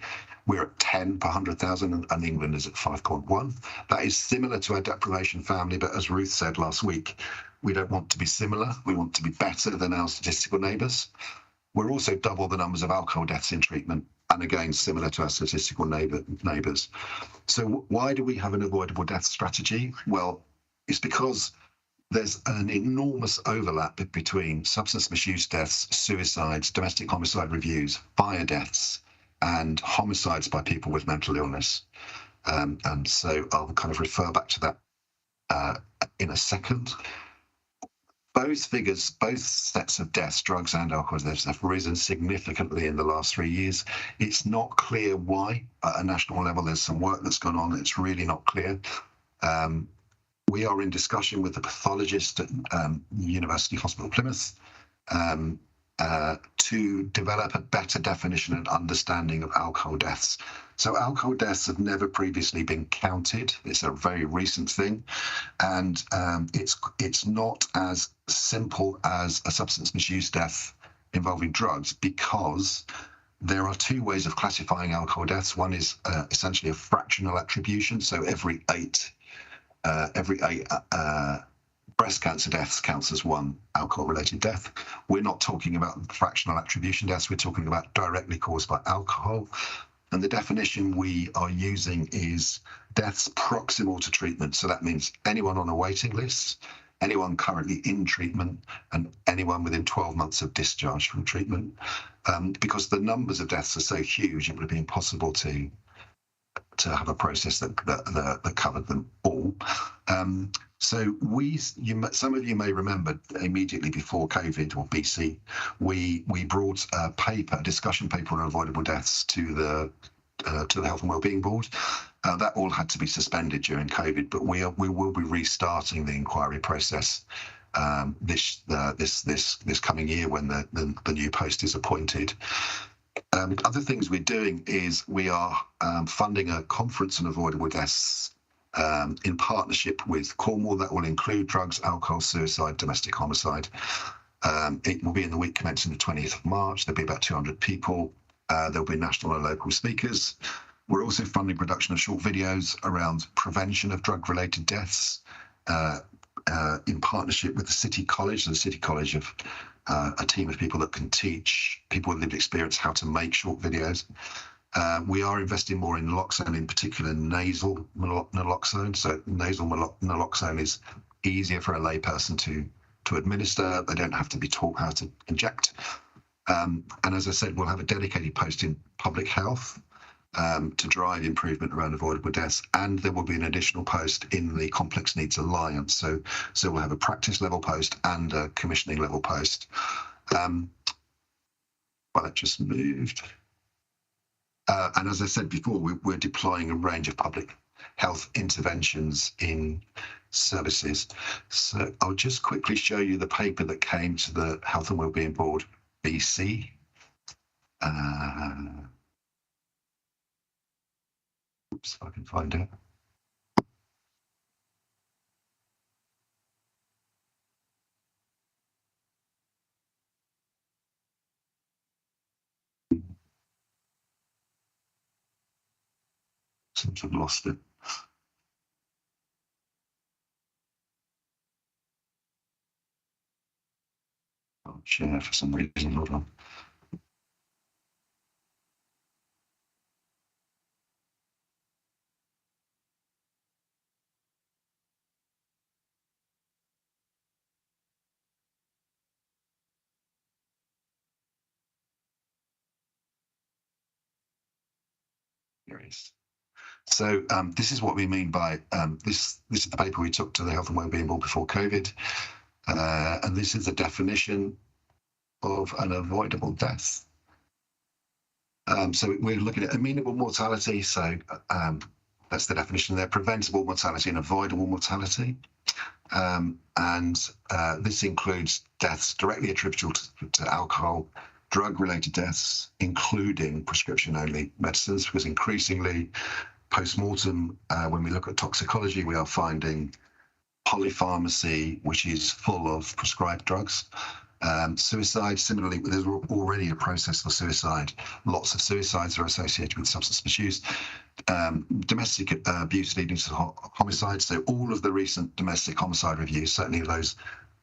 we're at 10 per 100,000 and England is at 5.1. That is similar to our deprivation family, but as Ruth said last week, we don't want to be similar. We want to be better than our statistical neighbours. We're also double the numbers of alcohol deaths in treatment, and again, similar to our statistical neighbours. So why do we have an avoidable death strategy? Well, it's because there's an enormous overlap between substance misuse deaths, suicides, domestic homicide reviews, fire deaths, and homicides by people with mental illness. And so I'll kind of refer back to that in a second. Both figures, both sets of deaths, drugs and alcohol deaths, have risen significantly in the last 3 years. It's not clear why. At a national level, there's some work that's gone on. It's really not clear. We are in discussion with the pathologist at University Hospital Plymouth to develop a better definition and understanding of alcohol deaths. So alcohol deaths have never previously been counted. It's a very recent thing, and it's not as simple as a substance misuse death involving drugs, because there are two ways of classifying alcohol deaths. One is essentially a fractional attribution, so every eight breast cancer deaths counts as one alcohol-related death. We're not talking about fractional attribution deaths. We're talking about directly caused by alcohol. And the definition we are using is deaths proximal to treatment. So that means anyone on a waiting list, anyone currently in treatment, and anyone within 12 months of discharge from treatment. Because the numbers of deaths are so huge, it would be impossible to have a process that covered them all. So some of you may remember immediately before COVID or BC, we brought a discussion paper on avoidable deaths to the Health and Wellbeing Board. That all had to be suspended during COVID, but we will be restarting the inquiry process this coming year when the new post is appointed. Other things we're doing is we are funding a conference on avoidable deaths in partnership with Cornwall. That will include drugs, alcohol, suicide, domestic homicide. It will be in the week commencing the 20th of March. There'll be about 200 people. There'll be national and local speakers. We're also funding production of short videos around prevention of drug-related deaths in partnership with the City College. The City College have a team of people that can teach people with lived experience how to make short videos. We are investing more in naloxone, in particular nasal naloxone. So nasal naloxone is easier for a layperson to administer. They don't have to be taught how to inject. And as I said, we'll have a dedicated post in public health to drive improvement around avoidable deaths, and there will be an additional post in the Complex Needs Alliance. So we'll have a practice level post and a commissioning level post. Well, that just moved. And as I said before, we're deploying a range of public health interventions in services. So I'll just quickly show you the paper that came to the Health and Wellbeing Board BC. Oops, if I can find it. Seems I've lost it. I'll share for some reason. Hold on. Here it is. So this is what we mean by this is the paper we took to the Health and Wellbeing Board before COVID, and this is the definition of an avoidable death. So we're looking at amenable mortality. So that's the definition there: preventable mortality and avoidable mortality. And this includes deaths directly attributable to alcohol, drug-related deaths, including prescription-only medicines, because increasingly post-mortem, when we look at toxicology, we are finding polypharmacy, which is full of prescribed drugs. Suicide, similarly, there's already a process for suicide. Lots of suicides are associated with substance misuse. Domestic abuse leading to homicide. So all of the recent domestic homicide reviews, certainly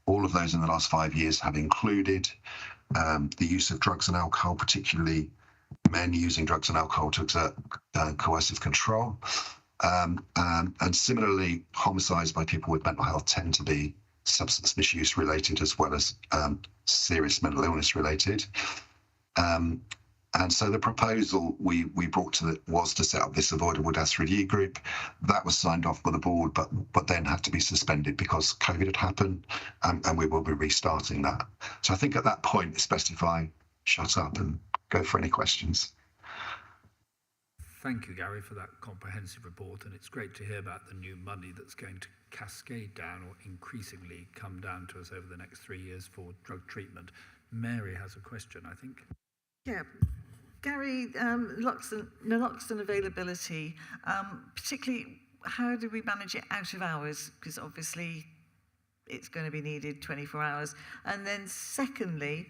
all of those in the last 5 years, have included the use of drugs and alcohol, particularly men using drugs and alcohol to exert coercive control. And similarly, homicides by people with mental health tend to be substance misuse related as well as serious mental illness related. And so the proposal we brought to was to set up this avoidable deaths review group. That was signed off by the board, but then had to be suspended because COVID had happened, and we will be restarting that. So I think at that point it's best if I shut up and go for any questions. Thank you, Gary, for that comprehensive report, and it's great to hear about the new money that's going to cascade down or increasingly come down to us over the next 3 years for drug treatment. Mary has a question, I think. Yeah, Gary, naloxone availability, particularly how do we manage it out of hours? Because obviously it's going to be needed 24 hours. And then secondly,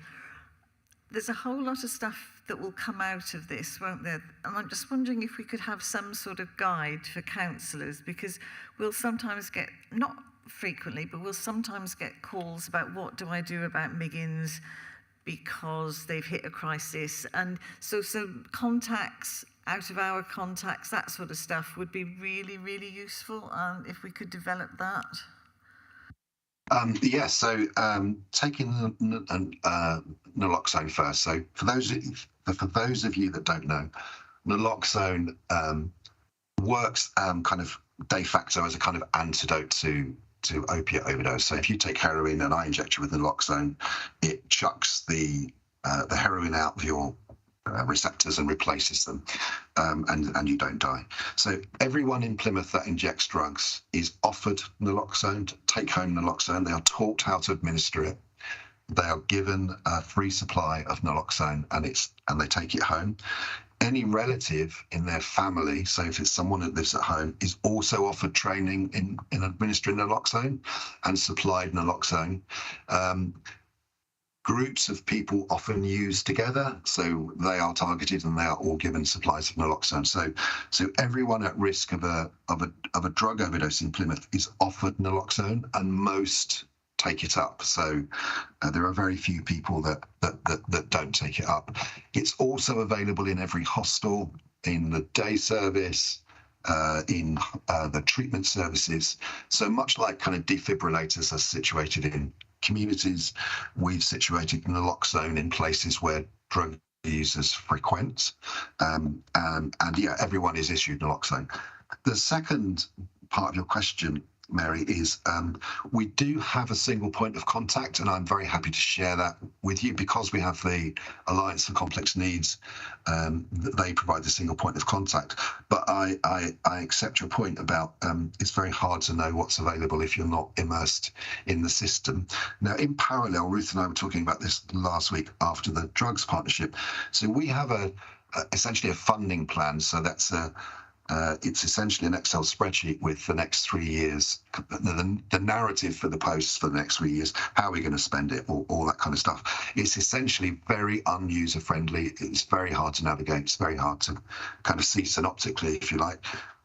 there's a whole lot of stuff that will come out of this, won't there? And I'm just wondering if we could have some sort of guide for counsellors, because we'll sometimes get, not frequently, but we'll sometimes get calls about what do I do about Miggins because they've hit a crisis. And so contacts, out of hour contacts, that sort of stuff would be really, really useful if we could develop that. Yeah, so taking naloxone first. So for those of you that don't know, naloxone works kind of de facto as a kind of antidote to opiate overdose. So if you take heroin and I inject you with naloxone, it chucks the heroin out of your receptors and replaces them, and you don't die. So everyone in Plymouth that injects drugs is offered naloxone, take home naloxone. They are taught how to administer it. They are given a free supply of naloxone, and they take it home. Any relative in their family, so if it's someone that lives at home, is also offered training in administering naloxone and supplied naloxone. Groups of people often use together, so they are targeted and they are all given supplies of naloxone. So everyone at risk of a drug overdose in Plymouth is offered naloxone, and most take it up. So there are very few people that don't take it up. It's also available in every hostel, in the day service, in the treatment services. So much like kind of defibrillators are situated in communities, we've situated naloxone in places where drug users frequent, and yeah, everyone is issued naloxone. The second part of your question, Mary, is we do have a single point of contact, and I'm very happy to share that with you because we have the Alliance for Complex Needs. They provide the single point of contact. But I accept your point about it's very hard to know what's available if you're not immersed in the system. Now, in parallel, Ruth and I were talking about this last week after the drugs partnership. So we have essentially a funding plan. So that's it's essentially an Excel spreadsheet with the next 3 years, the narrative for the posts for the next 3 years, how are we going to spend it, all that kind of stuff. It's essentially very unuser friendly. It's very hard to navigate. It's very hard to kind of see synoptically, if you like.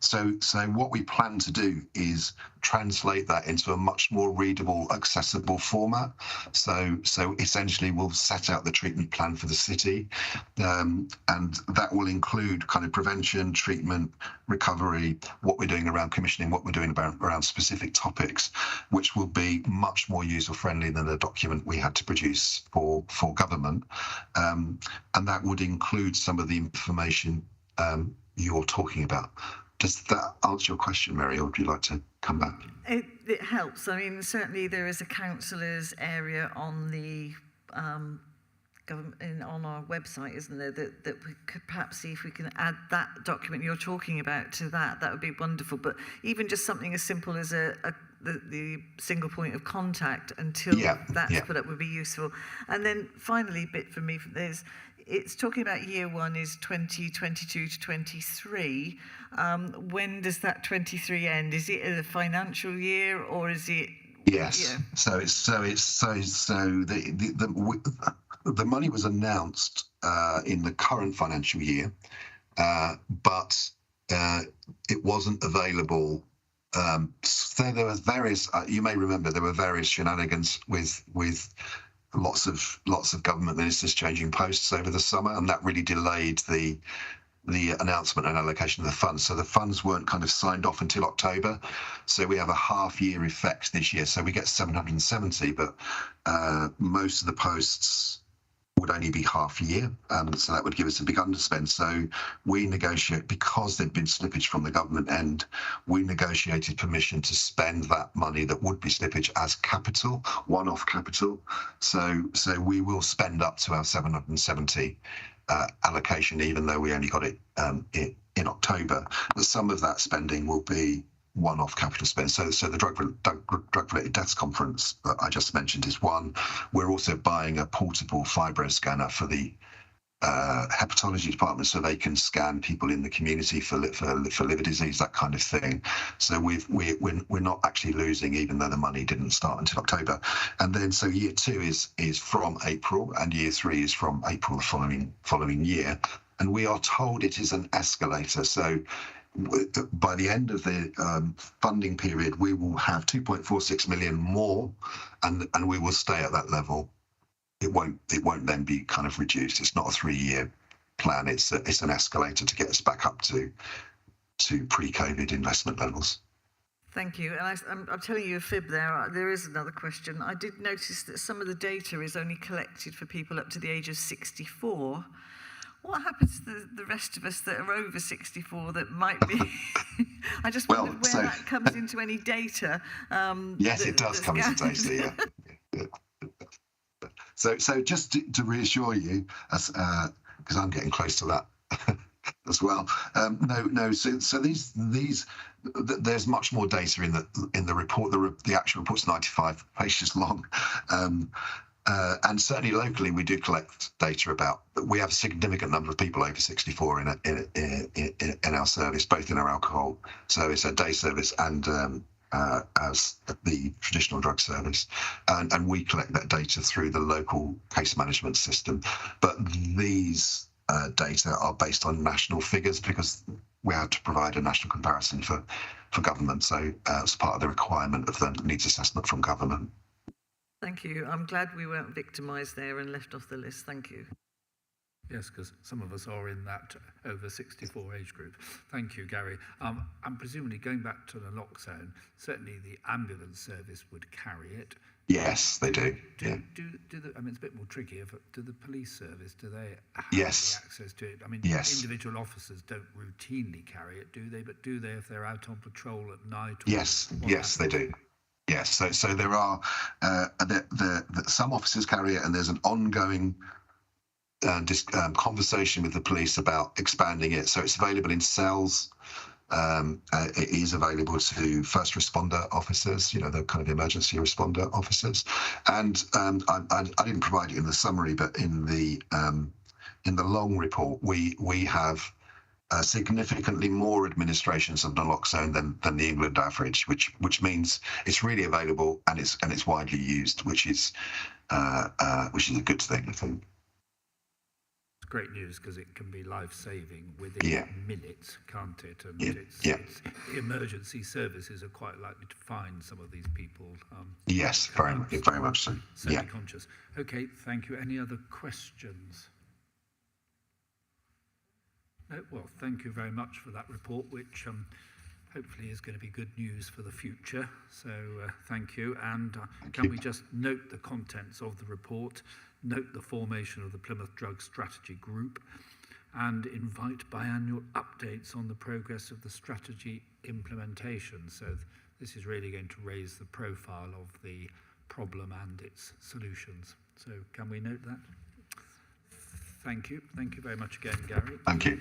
So what we plan to do is translate that into a much more readable, accessible format. So essentially we'll set out the treatment plan for the city, and that will include kind of prevention, treatment, recovery, what we're doing around commissioning, what we're doing around specific topics, which will be much more user-friendly than the document we had to produce for government. And that would include some of the information you're talking about. Does that answer your question, Mary, or would you like to come back? It helps. I mean, certainly there is a counsellors area on the government on our website, isn't there? That we could perhaps see if we can add that document you're talking about to that. That would be wonderful. But even just something as simple as the single point of contact until that's put up would be useful. And then finally, bit for me, it's talking about year one is 2022 to 23. When does that 23 end? Is it a financial year or is it? Yes. Yeah. So the money was announced in the current financial year, but it wasn't available. So there was various. You may remember there were various shenanigans with lots of government ministers changing posts over the summer, and that really delayed the the announcement and allocation of the funds. So the funds weren't kind of signed off until October. So we have a half-year effect this year. So we get 770, but most of the posts would only be half a year, so that would give us a big underspend. So we negotiate, because there'd been slippage from the government end, we negotiated permission to spend that money that would be slippage as capital, one-off capital. So we will spend up to our 770 allocation, even though we only got it in October. But some of that spending will be one-off capital spend. So the drug-related deaths conference that I just mentioned is one. We're also buying a portable fibro scanner for the hepatology department, so they can scan people in the community for liver disease, that kind of thing. So we're not actually losing, even though the money didn't start until October. And then so year 2 is from April, and year 3 is from April the following year. And we are told it is an escalator. So by the end of the funding period, we will have 2.46 million more, and we will stay at that level. It won't then be kind of reduced. It's not a 3-year plan. It's an escalator to get us back up to pre-COVID investment levels. Thank you. And I'm telling you a fib there. There is another question. I did notice that some of the data is only collected for people up to the age of 64. What happens to the rest of us that are over 64 that might be? I just wondered where that comes into any data. Yes, it does come into data, yeah. So just to reassure you, because I'm getting close to that as well. No. So these there's much more data in the report. The actual report's 95 pages long. And certainly locally, we do collect data about. We have a significant number of people over 64 in our service, both in our alcohol service, our day service, and as the traditional drug service, and we collect that data through the local case management system. But these data are based on national figures because we have to provide a national comparison for government. So it's part of the requirement of the needs assessment from government. Thank you. I'm glad we weren't victimised there and left off the list. Thank you. Yes, because some of us are in that over 64 age group. Thank you, Gary. And presumably going back to the lockdown, certainly the ambulance service would carry it. Yes, they do. I mean, it's a bit more tricky. Do the police service, do they have access to it? I mean, individual officers don't routinely carry it, do they? But do they if they're out on patrol at night? Yes, they do. Yes, so there are some officers carry it, and there's an ongoing conversation with the police about expanding it. So it's available in cells. It is available to first responder officers, the kind of emergency responder officers. And I didn't provide it in the summary, but in the long report, we have significantly more administrations of naloxone than the England average, which means it's really available and it's widely used, which is a good thing, I think. It's great news because it can be life-saving within minutes, can't it? And it's emergency services are quite likely to find some of these people. Yes, very much so. Certainly conscious. Okay, thank you. Any other questions? No? Well, thank you very much for that report, which hopefully is going to be good news for the future. So thank you. And can we just note the contents of the report, note the formation of the Plymouth Drug Strategy Group, and invite biannual updates on the progress of the strategy implementation. So this is really going to raise the profile of the problem and its solutions. So can we note that? Thank you. Thank you very much again, Gary. Thank you.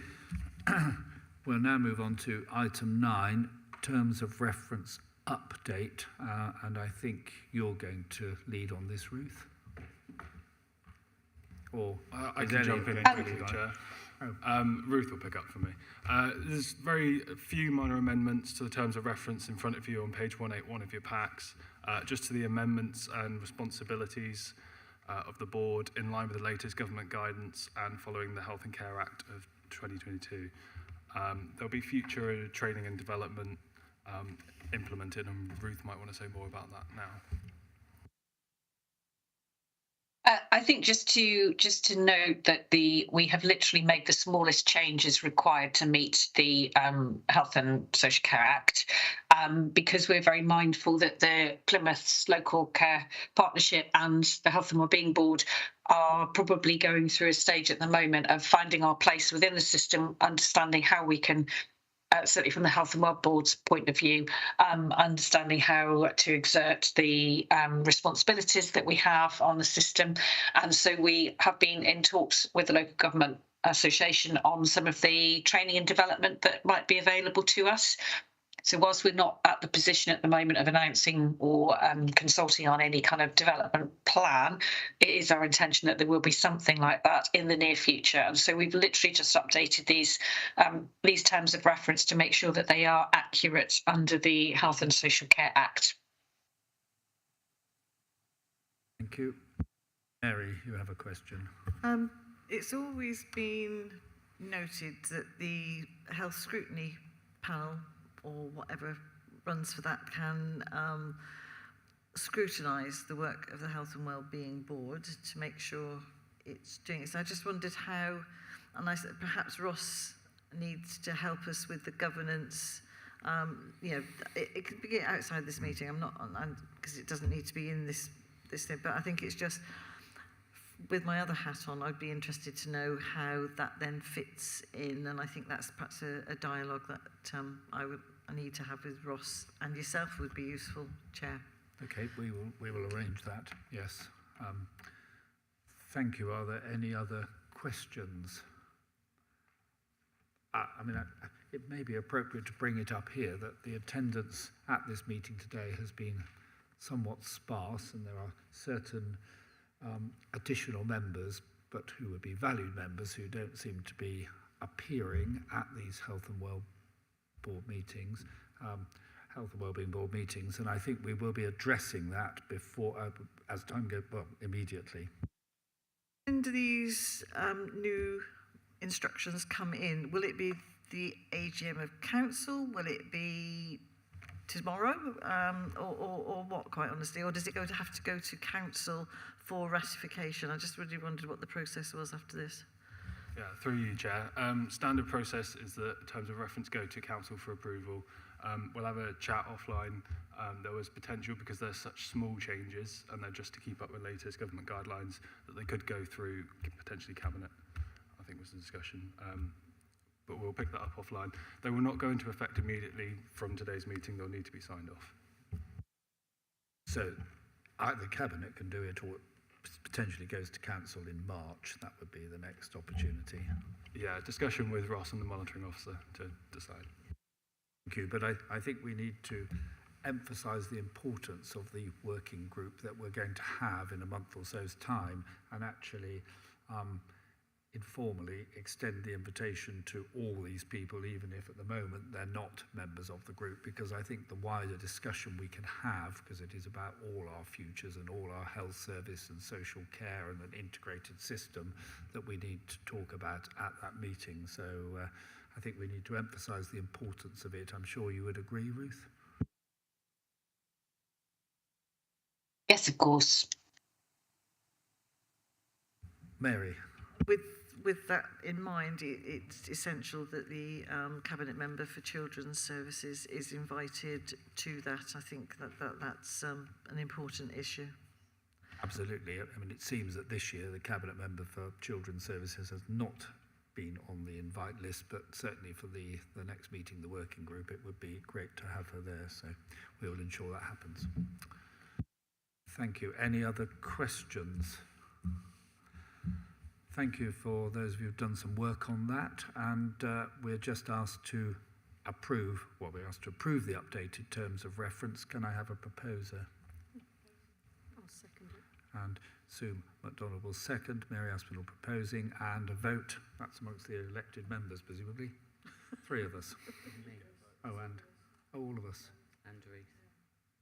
We'll now move on to item 9, terms of reference update. And I think you're going to lead on this, Ruth. Or I can jump in quickly, Chair. Ruth will pick up for me. There's very few minor amendments to the terms of reference in front of you on page 181 of your packs, just to the amendments and responsibilities of the board in line with the latest government guidance and following the Health and Care Act of 2022. There'll be future training and development implemented, and Ruth might want to say more about that now. I think just to note that we have literally made the smallest changes required to meet the Health and Social Care Act, because we're very mindful that the Plymouth's Local Care Partnership and the Health and Wellbeing Board are probably going through a stage at the moment of finding our place within the system, understanding how we can, certainly from the Health and Wellbeing Board's point of view, understanding how to exert the responsibilities that we have on the system. And so we have been in talks with the Local Government Association on some of the training and development that might be available to us. So whilst we're not at the position at the moment of announcing or consulting on any kind of development plan, it is our intention that there will be something like that in the near future. And so we've literally just updated these terms of reference to make sure that they are accurate under the Health and Social Care Act. Thank you. Mary, you have a question. It's always been noted that the health scrutiny panel, or whatever runs for that, can scrutinise the work of the Health and Wellbeing Board to make sure it's doing it. So I just wondered how, and I said perhaps Ross needs to help us with the governance. You know, it could be outside this meeting. I'm not, because it doesn't need to be in this thing. But I think it's just, with my other hat on, I'd be interested to know how that then fits in, and I think that's perhaps a dialogue that I need to have with Ross and yourself would be useful, Chair. Okay, we will arrange that. Yes. Thank you. Are there any other questions? I mean, it may be appropriate to bring it up here that the attendance at this meeting today has been somewhat sparse, and there are certain additional members, but who would be valued members, who don't seem to be appearing at these Health and Wellbeing Board meetings, Health and Wellbeing Board meetings, and I think we will be addressing that before, as time goes, well, immediately. When do these new instructions come in? Will it be the AGM of Council? Will it be tomorrow, or what, quite honestly? Or does it have to go to Council for ratification? I just really wondered what the process was after this. Yeah, through you, Chair. Standard process is that terms of reference go to Council for approval. We'll have a chat offline. There was potential, because there's such small changes and they're just to keep up with latest government guidelines, that they could go through potentially Cabinet, I think was the discussion. But we'll pick that up offline. They will not go into effect immediately from today's meeting. They'll need to be signed off. So either Cabinet can do it, or it potentially goes to Council in March. That would be the next opportunity. Yeah, discussion with Ross and the monitoring officer to decide. Thank you, but I think we need to emphasise the importance of the working group that we're going to have in a month or so's time, and actually informally extend the invitation to all these people, even if at the moment they're not members of the group, because I think the wider discussion we can have, because it is about all our futures and all our health service and social care and an integrated system, that we need to talk about at that meeting. So I think we need to emphasise the importance of it. I'm sure you would agree, Ruth? Yes, of course. Mary. With that in mind, it's essential that the Cabinet Member for Children's Services is invited to that. I think that's an important issue. Absolutely. I mean, it seems that this year the Cabinet Member for Children's Services has not been on the invite list, but certainly for the next meeting, the working group, it would be great to have her there. So we will ensure that happens. Thank you. Any other questions? Thank you for those of you who've done some work on that, and we're just asked to approve, we're asked to approve the updated terms of reference. Can I have a proposer? I'll second it. And Sue MacDonald will second, Mary Aspinall proposing, and a vote. That's amongst the elected members, presumably. 3 of us. Oh, and all of us. And Ruth.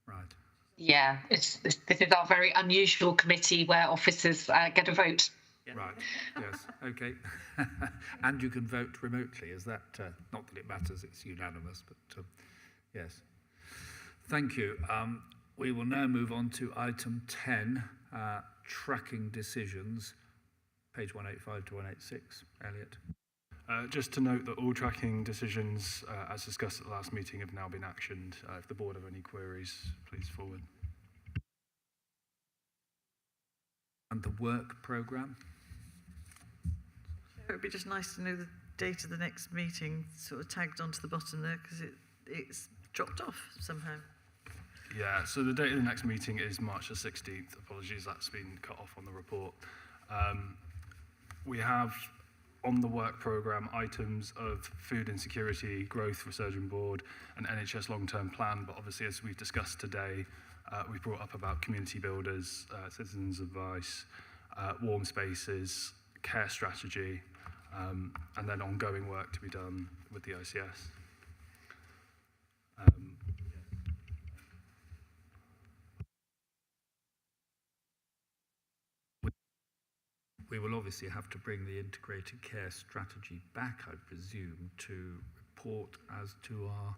Right. Yeah, this is our very unusual committee where officers get a vote. Right, yes, okay. And you can vote remotely, is that, not that it matters, it's unanimous, but yes. Thank you. We will now move on to item 10, tracking decisions, page 185 to 186. Elliot. Just to note that all tracking decisions, as discussed at the last meeting, have now been actioned. If the board have any queries, please forward. And the work programme? It would be just nice to know the date of the next meeting, sort of tagged onto the bottom there, because it's dropped off somehow. Yeah, so the date of the next meeting is March the 16th. Apologies, that's been cut off on the report. We have on the work programme items of food insecurity, growth resurging board and NHS long-term plan, but obviously as we've discussed today, we brought up about community builders, citizens advice, warm spaces, care strategy, and then ongoing work to be done with the ICS. We will obviously have to bring the integrated care strategy back, I presume, to report as to our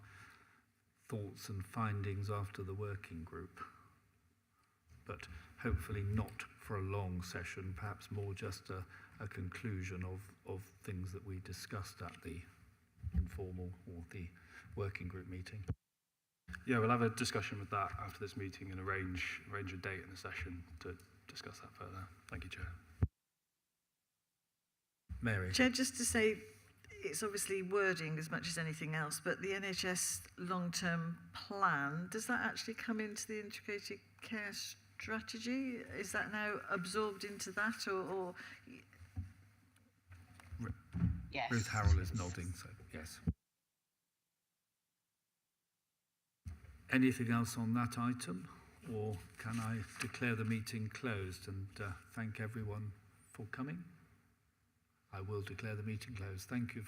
thoughts and findings after the working group. But hopefully not for a long session, perhaps more just a conclusion of things that we discussed at the informal or the working group meeting. Yeah, we'll have a discussion with that after this meeting and arrange a date in the session to discuss that further. Thank you, Chair. Mary. Chair, just to say, it's obviously wording as much as anything else, but the NHS long-term plan, does that actually come into the integrated care strategy? Is that now absorbed into that, or? Yes. Ruth Harrell is nodding, so yes. Anything else on that item, or can I declare the meeting closed and thank everyone for coming? I will declare the meeting closed. Thank you for